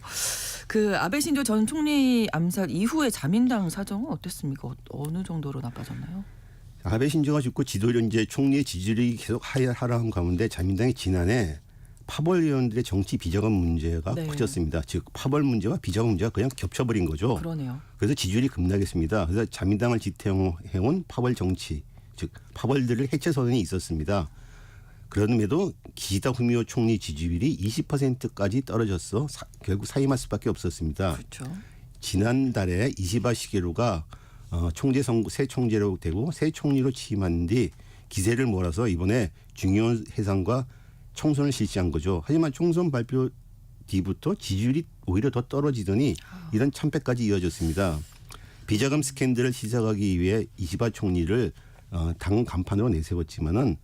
그 아베 신조 전 총리 암살 이후에 자민당 사정은 어땠습니까? 어느 정도로 나빠졌나요? 아베 신조가 죽고 지도련제 총리의 지지율이 계속 하락한 가운데 자민당이 지난해 파벌 의원들의 정치 비자금 문제가 네. 커졌습니다. 즉 파벌 문제와 비자금 문제가 그냥 겹쳐버린 거죠. 그러네요. 그래서 지지율이 급락했습니다. 그래서 자민당을 지탱해온 파벌 정치, 즉 파벌들을 해체 선언이 있었습니다. 그럼에도 기시다 후미오 총리 지지율이 20%까지 떨어져서 결국 사임할 수밖에 없었습니다. 그렇죠. 지난달에 이시바 시게루가 총재 선거 새 총재로 되고 새 총리로 취임한 뒤 기세를 몰아서 이번에 중요한 해상과 총선을 실시한 거죠. 하지만 총선 발표 뒤부터 지지율이 오히려 더 떨어지더니 이런 참패까지 이어졌습니다. 비자금 스캔들을 시작하기 위해 이시바 총리를 당 간판으로 내세웠지만은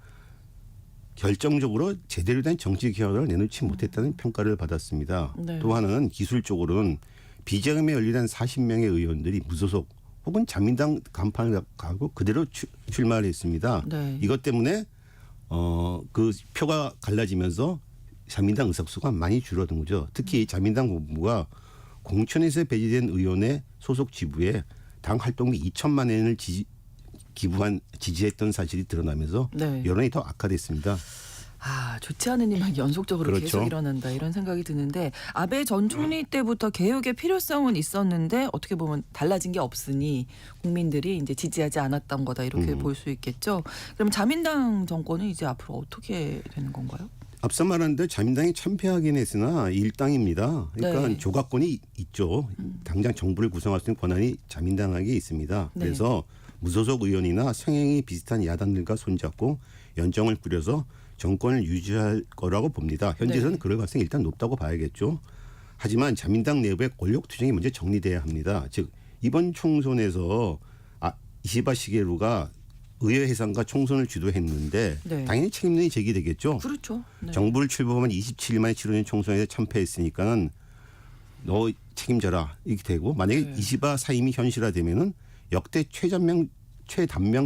결정적으로 제대로 된 정치 개혁을 내놓지 못했다는 평가를 받았습니다. 네. 또 하나는 기술적으로는 비자금에 연루된 40명의 의원들이 무소속 혹은 자민당 간판을 가고 그대로 출마를 했습니다. 네. 이것 때문에 그 표가 갈라지면서 자민당 의석수가 많이 줄어든 거죠. 특히 자민당 본부가 공천에서 배제된 의원의 소속 지부에 당 활동비 2천만 엔을 지지했던 사실이 드러나면서 네. 여론이 더 악화됐습니다. 좋지 않은 일만 연속적으로 그렇죠. 계속 일어난다 이런 생각이 드는데 아베 전 총리 때부터 개혁의 필요성은 있었는데 어떻게 보면 달라진 게 없으니 국민들이 이제 지지하지 않았던 거다 이렇게 볼 수 있겠죠. 그럼 자민당 정권은 이제 앞으로 어떻게 되는 건가요? 앞서 말한 대로 자민당이 참패하긴 했으나 일당입니다. 그러니까 네. 조각권이 있죠. 당장 정부를 구성할 수 있는 권한이 자민당에게 있습니다. 네. 그래서 무소속 의원이나 성향이 비슷한 야당들과 손잡고 연정을 꾸려서 정권을 유지할 거라고 봅니다. 현재는 네. 그럴 가능성이 일단 높다고 봐야겠죠. 하지만 자민당 내부의 권력 투쟁이 먼저 정리돼야 합니다. 즉 이번 총선에서 이시바 시게루가 의회 해산과 총선을 주도했는데 네. 당연히 책임론이 제기되겠죠. 그렇죠. 네. 정부를 출범한 27일 만에 치러진 총선에서 참패했으니까는 너 책임져라 이렇게 되고 만약에 네. 이시바 사임이 현실화되면은 역대 최단명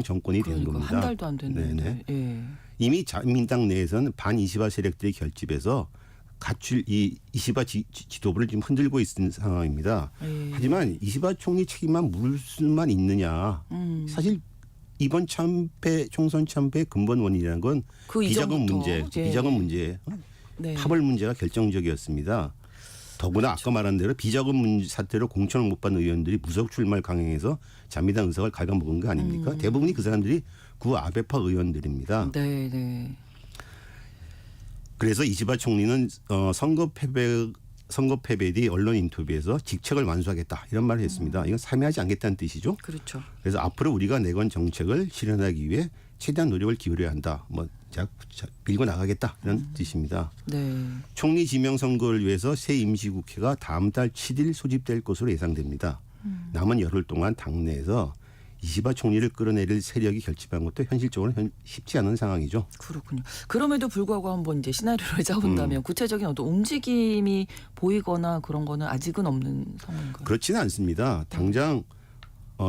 정권이 되는 그러니까 겁니다. 한 달도 안 됐는데. 네네. 예. 이미 자민당 내에서는 반 이시바 세력들이 결집해서 갖출 이 이시바 지도부를 지금 흔들고 있는 상황입니다. 예. 하지만 이시바 총리 책임만 물을 수만 있느냐. 사실 이번 총선 참패의 근본 원인이라는 건 그 비자금 이전부터, 문제, 예. 비자금 문제, 네. 파벌 문제가 결정적이었습니다. 더구나 아까 말한 대로 비자금 사태로 공천을 못 받는 의원들이 무소속 출마를 강행해서 자민당 의석을 갉아먹은 거 아닙니까? 대부분이 그 사람들이 구 아베파 의원들입니다. 네, 네. 그래서 이시바 총리는 선거 패배 뒤 언론 인터뷰에서 직책을 완수하겠다 이런 말을 했습니다. 이건 참여하지 않겠다는 뜻이죠. 그렇죠. 그래서 앞으로 우리가 내건 정책을 실현하기 위해 최대한 노력을 기울여야 한다. 밀고 나가겠다 이런 뜻입니다. 네. 총리 지명 선거를 위해서 새 임시국회가 다음 달 7일 소집될 것으로 예상됩니다. 남은 열흘 동안 당내에서 이시바 총리를 끌어내릴 세력이 결집한 것도 현실적으로 쉽지 않은 상황이죠. 그렇군요. 그럼에도 불구하고 한번 이제 시나리오를 짜본다면 구체적인 어떤 움직임이 보이거나 그런 거는 아직은 없는 상황인가요? 그렇지는 않습니다. 당장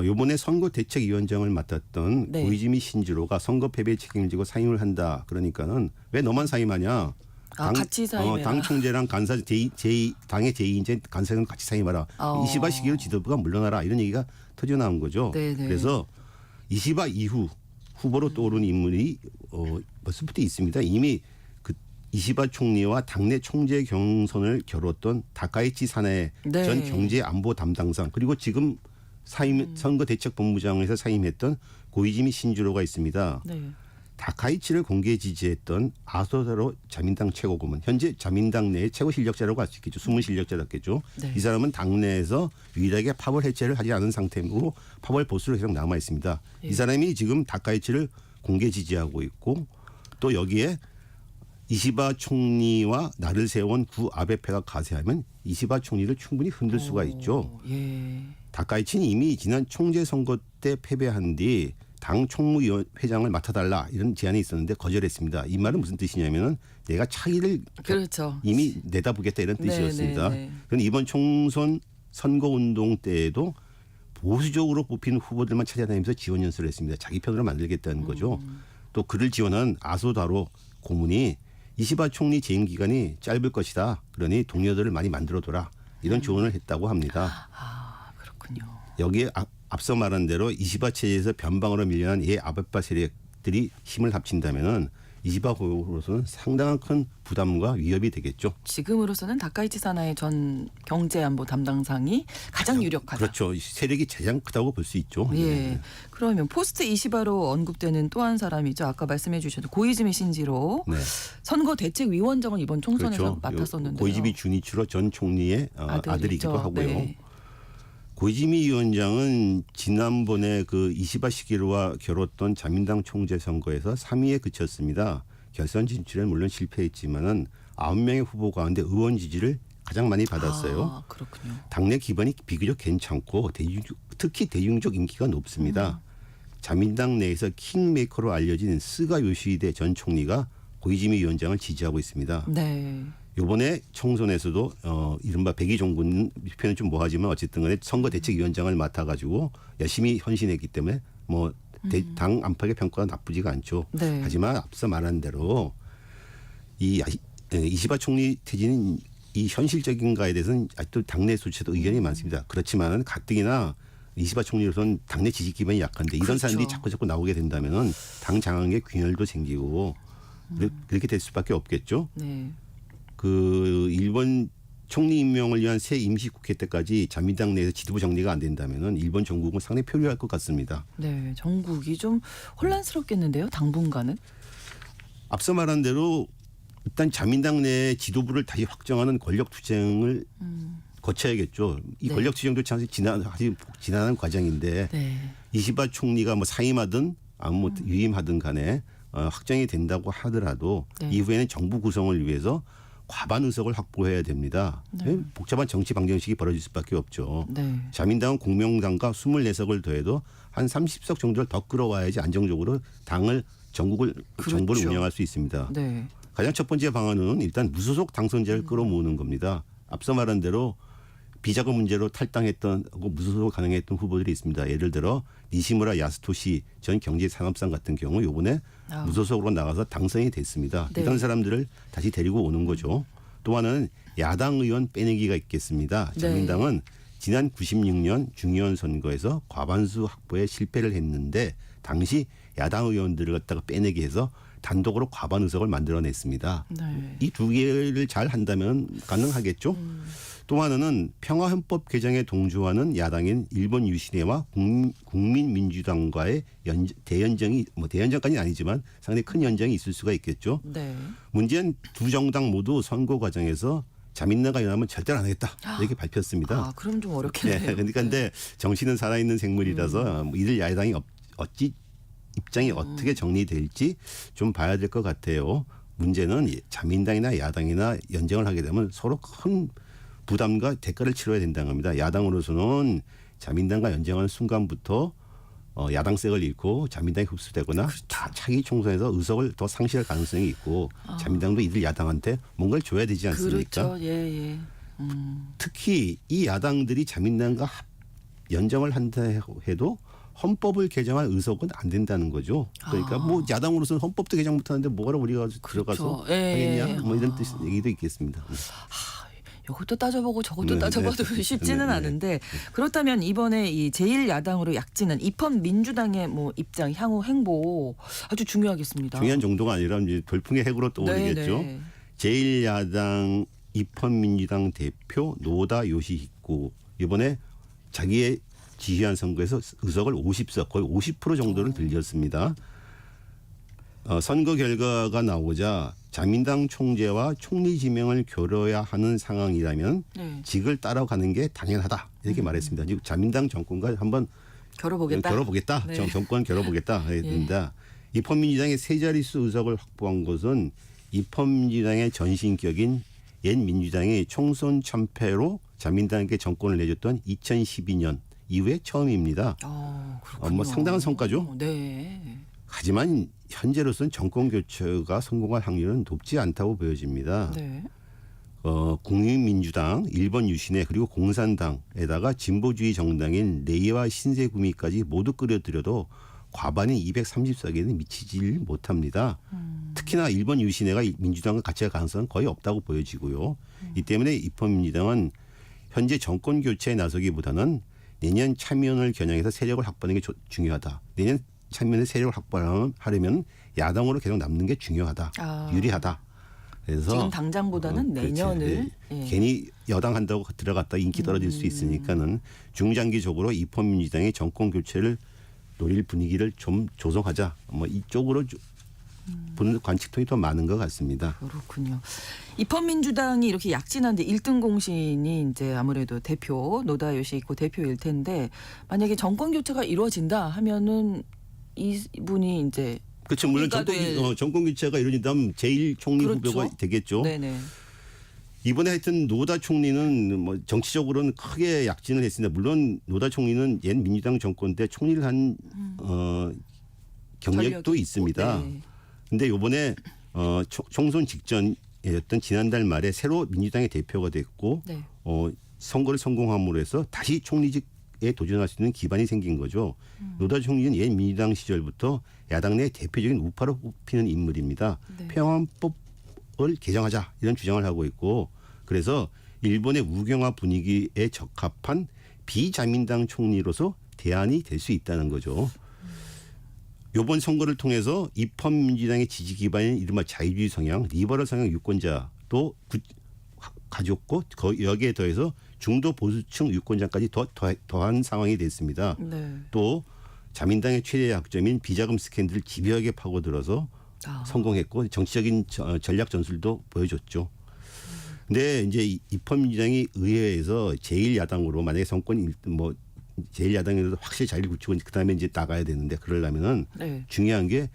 이번에 선거대책위원장을 맡았던 네. 고이즈미 신지로가 선거 패배에 책임을 지고 사임을 한다. 그러니까는 왜 너만 사임하냐? 같이 사임해라. 당 총재랑 간사 당의 제2인재 간사는 같이 사임하라. 이시바 시기로 지도부가 물러나라 이런 얘기가 터져 나온 거죠. 네네. 그래서 이시바 이후 후보로 떠오르는 인물이 벌써부터 있습니다. 이미 그 이시바 총리와 당내 총재 경선을 겨뤘던 다카이치 사나의 네. 전 경제안보 담당상 그리고 지금 선거대책본부장에서 사임했던 고이즈미 신주로가 있습니다. 네. 다카이치를 공개 지지했던 아소다로 자민당 최고고문 현재 자민당 내의 최고 실력자라고 할 수 있겠죠. 숨은 실력자였겠죠. 네. 이 사람은 당내에서 유일하게 파벌 해체를 하지 않은 상태고 파벌 보수로 계속 남아 있습니다. 예. 이 사람이 지금 다카이치를 공개 지지하고 있고 또 여기에 이시바 총리와 나를 세운 구 아베페가 가세하면 이시바 총리를 충분히 흔들 수가 있죠. 예. 다카이치는 이미 지난 총재 선거 때 패배한 뒤 당 총무회장을 맡아달라 이런 제안이 있었는데 거절했습니다. 이 말은 무슨 뜻이냐면은 내가 차기를 그렇죠. 이미 내다보겠다 이런 뜻이었습니다. 네, 네, 네. 그런데 이번 총선 선거운동 때에도 보수적으로 뽑힌 후보들만 찾아다니면서 지원 연설을 했습니다. 자기 편으로 만들겠다는 거죠. 또 그를 지원한 아소다로 고문이 이시바 총리 재임 기간이 짧을 것이다. 그러니 동료들을 많이 만들어둬라. 이런 조언을 했다고 합니다. 아, 그렇군요. 여기에 앞서 말한 대로 이시바 체제에서 변방으로 밀려난 아베파 세력들이 힘을 합친다면은 이시바 고용으로서는 상당한 큰 부담과 위협이 되겠죠. 지금으로서는 다카이치 사나의 전 경제안보 담당상이 가장 유력하다. 그렇죠. 세력이 가장 크다고 볼 수 있죠. 예. 네. 그러면 포스트 이시바로 언급되는 또 한 사람이죠. 아까 말씀해 주셨던 고이즈미 신지로 네. 선거대책위원장을 이번 총선에서 그렇죠. 맡았었는데요. 고이즈미 주니치로 전 총리의 아들이기도 하고요. 네. 고이즈미 위원장은 지난번에 그 이시바 시게루와 겨뤘던 자민당 총재 선거에서 3위에 그쳤습니다. 결선 진출에 물론 실패했지만은 9명의 후보 가운데 의원 지지를 가장 많이 받았어요. 아, 그렇군요. 당내 기반이 비교적 괜찮고 특히 대중적 인기가 높습니다. 자민당 내에서 킹메이커로 알려진 스가 요시히데 전 총리가 고이즈미 위원장을 지지하고 있습니다. 네. 이번에 총선에서도 이른바 백의종군 표현은 좀 뭐하지만 어쨌든 간에 선거대책위원장을 맡아가지고 열심히 헌신했기 때문에 당 안팎의 평가가 나쁘지가 않죠. 네. 하지만 앞서 말한 대로 이시바 총리 퇴진은 이 현실적인가에 대해서는 아직도 당내 소치도 의견이 많습니다. 그렇지만 가뜩이나 이시바 총리로서는 당내 지지 기반이 약한데 이런 그렇죠. 사람들이 자꾸 나오게 된다면은 당 장악에 균열도 생기고 그렇게 될 수밖에 없겠죠. 네. 그 일본 총리 임명을 위한 새 임시국회 때까지 자민당 내에서 지도부 정리가 안 된다면은 일본 정국은 상당히 표류할 것 같습니다. 네. 정국이 좀 혼란스럽겠는데요. 당분간은. 앞서 말한 대로 일단 자민당 내 지도부를 다시 확정하는 권력 투쟁을 거쳐야겠죠. 이 네. 권력 투쟁도 참 지난한 과정인데 네. 이시바 총리가 뭐 사임하든 아무 유임하든 간에 확정이 된다고 하더라도 네. 이후에는 정부 구성을 위해서 과반 의석을 확보해야 됩니다. 네. 복잡한 정치 방정식이 벌어질 수밖에 없죠. 네. 자민당은 공명당과 24석을 더해도 한 30석 정도를 더 끌어와야지 안정적으로 정부를 그렇죠. 운영할 수 있습니다. 네. 가장 첫 번째 방안은 일단 무소속 당선자를 끌어모으는 겁니다. 앞서 말한 대로 비자금 문제로 탈당했던 하고 무소속 가능했던 후보들이 있습니다. 예를 들어 니시무라 야스토시 전 경제산업상 같은 경우 이번에 무소속으로 나가서 당선이 됐습니다. 네. 이런 사람들을 다시 데리고 오는 거죠. 또 하나는 야당 의원 빼내기가 있겠습니다. 네. 자민당은 지난 96년 중의원 선거에서 과반수 확보에 실패를 했는데 당시 야당 의원들을 갖다가 빼내기 해서 단독으로 과반 의석을 만들어냈습니다. 네. 이 두 개를 잘 한다면 가능하겠죠. 또 하나는 평화헌법 개정에 동조하는 야당인 일본 유신회와 국민민주당과의 대연정이 뭐 대연정까지는 아니지만 상당히 큰 연정이 있을 수가 있겠죠. 네. 문제는 두 정당 모두 선거 과정에서 자민당과 연합은 절대로 안 하겠다 이렇게 밝혔습니다. 아, 그럼 좀 어렵겠네요. 네, 그러니까 근데 정치는 살아있는 생물이라서 뭐 이들 야당이 어찌 입장이 어떻게 정리될지 좀 봐야 될 것 같아요. 문제는 자민당이나 야당이나 연정을 하게 되면 서로 큰 부담과 대가를 치러야 된다는 겁니다. 야당으로서는 자민당과 연정하는 순간부터 야당색을 잃고 자민당이 흡수되거나 차기 총선에서 의석을 더 상실할 가능성이 있고 자민당도 이들 야당한테 뭔가를 줘야 되지 않습니까? 그렇죠. 예, 예. 특히 이 야당들이 자민당과 연정을 한다 해도 헌법을 개정할 의석은 안 된다는 거죠. 그러니까 뭐 야당으로서는 헌법도 개정 못하는데 뭐하러 우리가 들어가서 예. 하겠냐 뭐 이런 뜻 얘기도 있겠습니다. 이것도 따져보고 저것도 네, 따져봐도 네. 쉽지는 네, 네. 않은데 그렇다면 이번에 이 제1야당으로 약진은 입헌 민주당의 뭐 입장 향후 행보 아주 중요하겠습니다. 중요한 정도가 아니라 이제 돌풍의 핵으로 떠오르겠죠. 네, 네. 제1야당 입헌민주당 대표 노다 요시히코 이번에 자기의 지휘한 선거에서 의석을 50석 거의 50% 정도를 들렸습니다. 선거 결과가 나오자 자민당 총재와 총리 지명을 겨뤄야 하는 상황이라면 네. 직을 따라가는 게 당연하다 이렇게 말했습니다. 즉 자민당 정권과 한번 겨뤄보겠다. 네. 정권 겨뤄보겠다 해야 된다. 입헌민주당의 세 자릿수 의석을 확보한 것은 입헌민주당의 전신격인 옛 민주당이 총선 참패로 자민당에게 정권을 내줬던 2012년 이후에 처음입니다. 그렇군요. 뭐 상당한 성과죠. 네. 하지만 현재로서는 정권 교체가 성공할 확률은 높지 않다고 보여집니다. 네. 국민민주당, 일본 유신회 그리고 공산당에다가 진보주의 정당인 레이와 신세구미까지 모두 끌어들여도 과반인 230석에는 미치질 못합니다. 특히나 일본 유신회가 민주당과 같이 할 가능성은 거의 없다고 보여지고요. 이 때문에 입헌민주당은 현재 정권 교체에 나서기보다는 내년 참여연을 겨냥해서 세력을 확보하는 게 중요하다. 내년 참여연의 세력을 확보하려면 야당으로 계속 남는 게 중요하다. 유리하다. 그래서 지금 당장보다는 내년을 예. 괜히 여당 한다고 들어갔다 인기 떨어질 수 있으니까는 중장기적으로 입헌민주당의 정권 교체를 노릴 분위기를 좀 조성하자. 뭐 이쪽으로 보는 관측통이 더 많은 것 같습니다. 그렇군요. 입헌민주당이 이렇게 약진한데 1등 공신이 이제 아무래도 대표 노다 요시히코 대표일 텐데 만약에 정권 교체가 이루어진다 하면은 이분이 이제 그렇죠. 물론 총리가 정권 교체가 이루어진다면 제1총리 그렇죠. 후보가 되겠죠. 네네. 이번에 하여튼 노다 총리는 뭐 정치적으로는 크게 약진을 했습니다. 물론 노다 총리는 옛 민주당 정권 때 총리를 한 경력도 있습니다. 네. 근데 이번에 총선 직전이었던 지난달 말에 새로 민주당의 대표가 됐고 네. 선거를 성공함으로 해서 다시 총리직에 도전할 수 있는 기반이 생긴 거죠. 노다 총리는 옛 민주당 시절부터 야당 내 대표적인 우파로 뽑히는 인물입니다. 네. 평화헌법을 개정하자 이런 주장을 하고 있고 그래서 일본의 우경화 분위기에 적합한 비자민당 총리로서 대안이 될 수 있다는 거죠. 이번 선거를 통해서 입헌민주당의 지지 기반인 이른바 자유주의 성향, 리버럴 성향 유권자도 가졌고 여기에 더해서 중도 보수층 유권자까지 더한 상황이 됐습니다. 네. 또 자민당의 최대 약점인 비자금 스캔들을 집요하게 파고들어서 성공했고 정치적인 전략 전술도 보여줬죠. 근데 이제 입헌민주당이 의회에서 제1야당으로 만약에 정권이 뭐 제1야당에도 확실히 자리를 굳히고 그다음에 이제 나가야 되는데 그러려면은 네. 중요한 게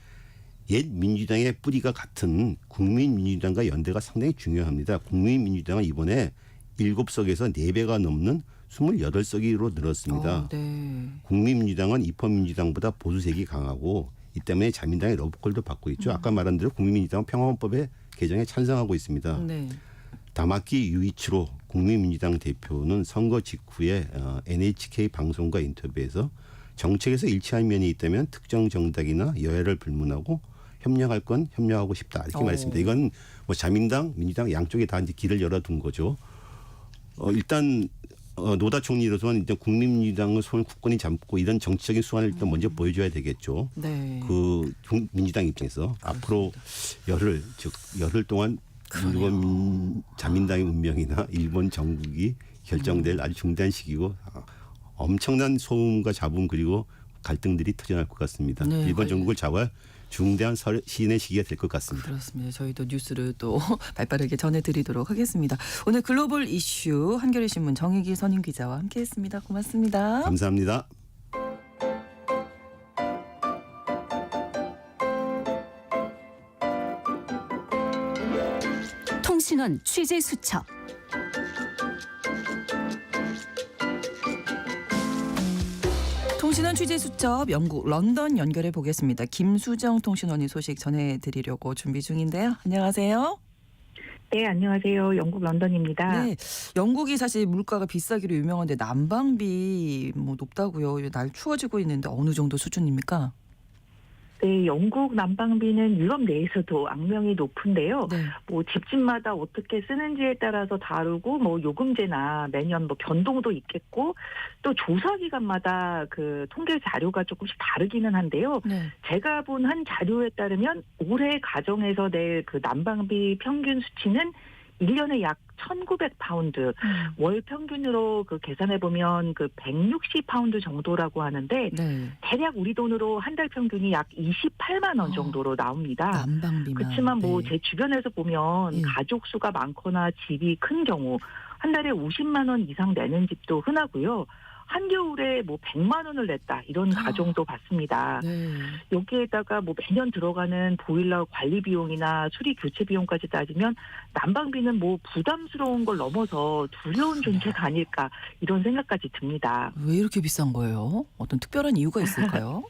옛 민주당의 뿌리가 같은 국민민주당과 연대가 상당히 중요합니다. 국민민주당은 이번에 7석에서 4배가 넘는 28석으로 늘었습니다. 네. 국민민주당은 입헌민주당보다 보수색이 강하고 이 때문에 자민당의 러브콜도 받고 있죠. 아까 말한 대로 국민민주당은 평화헌법의 개정에 찬성하고 있습니다. 네. 다마키 유이치로 국민민주당 대표는 선거 직후에 NHK 방송과 인터뷰에서 정책에서 일치한 면이 있다면 특정 정당이나 여야를 불문하고 협력할 건 협력하고 싶다 이렇게 말했습니다. 이건 뭐 자민당, 민주당 양쪽에 다 이제 길을 열어둔 거죠. 일단 노다 총리로서는 일단 국민민주당의 손을 굳건히 잡고 이런 정치적인 수완을 일단 먼저 보여줘야 되겠죠. 네. 그 민주당 입장에서 앞으로 열흘 동안 일본 자민당의 운명이나 일본 정국이 결정될 아주 중대한 시기고 엄청난 소음과 잡음 그리고 갈등들이 터져날 것 같습니다. 네, 일본 정국을 잡아야 중대한 시인의 시기가 될 것 같습니다. 그렇습니다. 저희도 뉴스를 또 발빠르게 전해드리도록 하겠습니다. 오늘 글로벌 이슈 한겨레 신문 정익희 선임 기자와 함께했습니다. 고맙습니다. 감사합니다. 통신원 취재 수첩. 통신원 취재 수첩 영국 런던 연결해 보겠습니다. 김수정 통신원이 소식 전해드리려고 준비 중인데요. 안녕하세요. 네, 안녕하세요. 영국 런던입니다. 네, 영국이 사실 물가가 비싸기로 유명한데 난방비 뭐 높다고요. 날 추워지고 있는데 어느 정도 수준입니까? 네, 영국 난방비는 유럽 내에서도 악명이 높은데요. 네. 뭐 집집마다 어떻게 쓰는지에 따라서 다르고 뭐 요금제나 매년 뭐 변동도 있겠고 또 조사 기간마다 그 통계 자료가 조금씩 다르기는 한데요. 네. 제가 본 한 자료에 따르면 올해 가정에서 낼 그 난방비 평균 수치는 1년에 약 1,900파운드, 월 평균으로 그 계산해 보면 그 160파운드 정도라고 하는데 네. 대략 우리 돈으로 한 달 평균이 약 28만 원 정도로 나옵니다. 난방비만. 그렇지만 뭐 네. 제 주변에서 보면 예. 가족 수가 많거나 집이 큰 경우 한 달에 50만 원 이상 내는 집도 흔하고요. 한겨울에 뭐 100만 원을 냈다 이런 가정도 봤습니다. 네. 여기에다가 뭐 매년 들어가는 보일러 관리 비용이나 수리 교체 비용까지 따지면 난방비는 뭐 부담스러운 걸 넘어서 두려운 존재가 아닐까 이런 생각까지 듭니다. 왜 이렇게 비싼 거예요? 어떤 특별한 이유가 있을까요?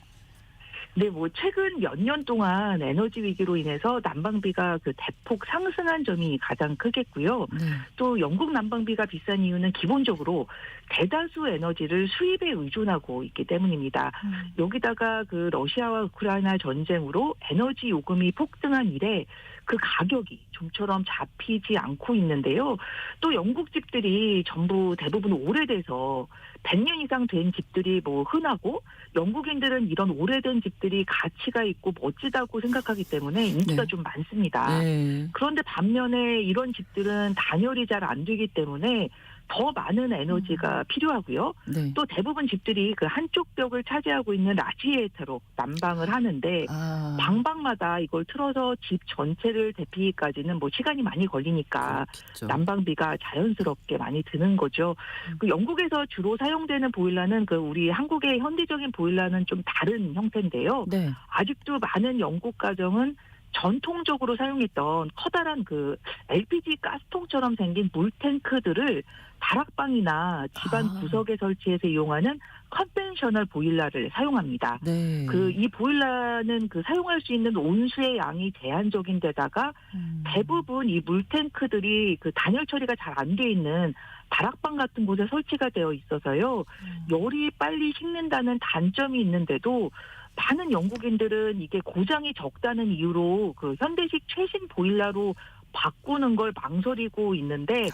네, 뭐 최근 몇 년 동안 에너지 위기로 인해서 난방비가 그 대폭 상승한 점이 가장 크겠고요. 네. 또 영국 난방비가 비싼 이유는 기본적으로 대다수 에너지를 수입에 의존하고 있기 때문입니다. 여기다가 그 러시아와 우크라이나 전쟁으로 에너지 요금이 폭등한 이래 그 가격이 좀처럼 잡히지 않고 있는데요. 또 영국 집들이 전부 대부분 오래돼서 100년 이상 된 집들이 뭐 흔하고 영국인들은 이런 오래된 집들이 가치가 있고 멋지다고 생각하기 때문에 인기가 네. 좀 많습니다. 네. 그런데 반면에 이런 집들은 단열이 잘 안 되기 때문에 더 많은 에너지가 필요하고요. 네. 또 대부분 집들이 그 한쪽 벽을 차지하고 있는 라지에이터로 난방을 하는데 방방마다 이걸 틀어서 집 전체를 데피기까지는 뭐 시간이 많이 걸리니까 그렇겠죠. 난방비가 자연스럽게 많이 드는 거죠. 그 영국에서 주로 사용되는 보일러는 그 우리 한국의 현대적인 보일러는 좀 다른 형태인데요. 네. 아직도 많은 영국 가정은 전통적으로 사용했던 커다란 그 LPG 가스통처럼 생긴 물탱크들을 다락방이나 집안 구석에 설치해서 이용하는 컨벤셔널 보일러를 사용합니다. 네. 그 이 보일러는 그 사용할 수 있는 온수의 양이 제한적인 데다가 대부분 이 물탱크들이 그 단열 처리가 잘 안 돼 있는 다락방 같은 곳에 설치가 되어 있어서요. 열이 빨리 식는다는 단점이 있는데도 많은 영국인들은 이게 고장이 적다는 이유로 그 현대식 최신 보일러로 바꾸는 걸 망설이고 있는데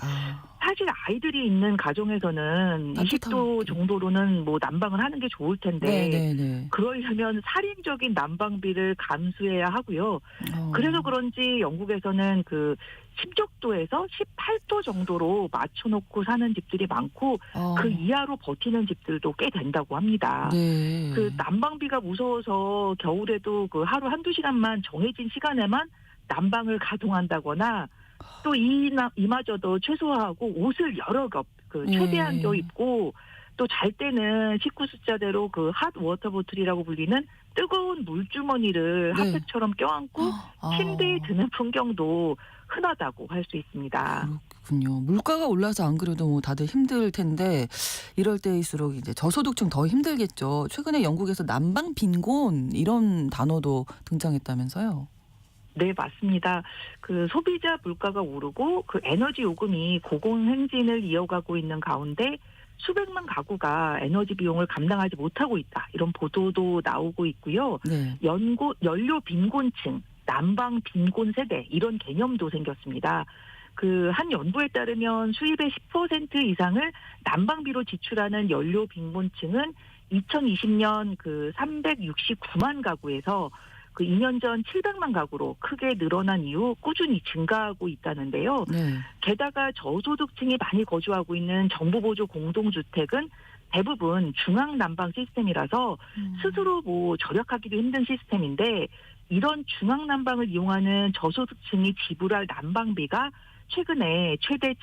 사실 아이들이 있는 가정에서는 20도 정도로는 뭐 난방을 하는 게 좋을 텐데 네네네. 그러려면 살인적인 난방비를 감수해야 하고요. 그래서 그런지 영국에서는 그 16도에서 18도 정도로 맞춰놓고 사는 집들이 많고 그 이하로 버티는 집들도 꽤 된다고 합니다. 네. 그 난방비가 무서워서 겨울에도 그 하루 한두 시간만 정해진 시간에만 난방을 가동한다거나 또 이마저도 최소화하고 옷을 여러 겹 최대한 껴 입고 또 잘 때는 식구 숫자대로 그 핫 워터 보틀이라고 불리는 뜨거운 물주머니를 핫팩처럼 껴안고 침대에 드는 풍경도 흔하다고 할 수 있습니다. 그렇군요. 물가가 올라서 안 그래도 뭐 다들 힘들 텐데 이럴 때일수록 이제 저소득층 더 힘들겠죠. 최근에 영국에서 난방 빈곤 이런 단어도 등장했다면서요. 네, 맞습니다. 그 소비자 물가가 오르고 그 에너지 요금이 고공행진을 이어가고 있는 가운데 수백만 가구가 에너지 비용을 감당하지 못하고 있다. 이런 보도도 나오고 있고요. 네. 연료 빈곤층, 난방 빈곤 세대 이런 개념도 생겼습니다. 그 한 연구에 따르면 수입의 10% 이상을 난방비로 지출하는 연료 빈곤층은 2020년 그 369만 가구에서 그 2년 전 700만 가구로 크게 늘어난 이후 꾸준히 증가하고 있다는데요. 네. 게다가 저소득층이 많이 거주하고 있는 정부 보조 공동주택은 대부분 중앙 난방 시스템이라서 스스로 뭐 절약하기도 힘든 시스템인데 이런 중앙 난방을 이용하는 저소득층이 지불할 난방비가 최근에 최대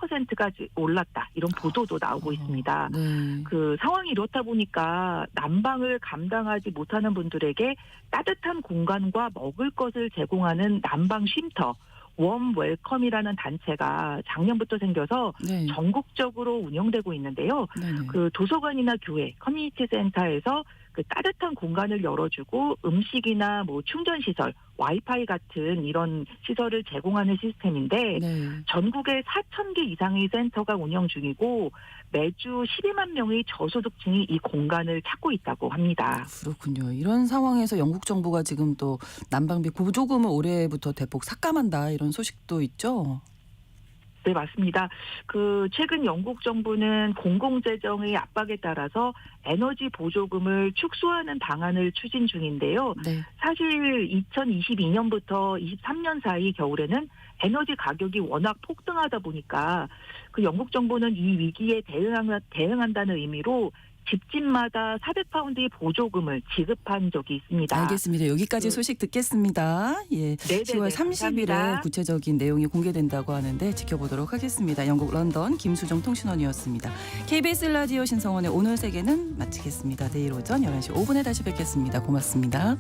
700%까지 올랐다. 이런 보도도 나오고 있습니다. 네. 그 상황이 이렇다 보니까 난방을 감당하지 못하는 분들에게 따뜻한 공간과 먹을 것을 제공하는 난방 쉼터 웜 웰컴이라는 단체가 작년부터 생겨서 네. 전국적으로 운영되고 있는데요. 네네. 그 도서관이나 교회, 커뮤니티 센터에서 그 따뜻한 공간을 열어주고 음식이나 뭐 충전 시설, 와이파이 같은 이런 시설을 제공하는 시스템인데 네. 전국에 4,000개 이상의 센터가 운영 중이고 매주 12만 명의 저소득층이 이 공간을 찾고 있다고 합니다. 그렇군요. 이런 상황에서 영국 정부가 지금 또 난방비 보조금을 올해부터 대폭 삭감한다 이런 소식도 있죠. 네, 맞습니다. 그 최근 영국 정부는 공공재정의 압박에 따라서 에너지 보조금을 축소하는 방안을 추진 중인데요. 네. 사실 2022년부터 23년 사이 겨울에는 에너지 가격이 워낙 폭등하다 보니까 그 영국 정부는 이 위기에 대응한다는 의미로 집집마다 400파운드의 보조금을 지급한 적이 있습니다. 알겠습니다. 여기까지 소식 듣겠습니다. 예, 네네네, 10월 30일에 감사합니다. 구체적인 내용이 공개된다고 하는데 지켜보도록 하겠습니다. 영국 런던 김수정 통신원이었습니다. KBS 라디오 신성원의 오늘 세계는 마치겠습니다. 내일 오전 11시 5분에 다시 뵙겠습니다. 고맙습니다.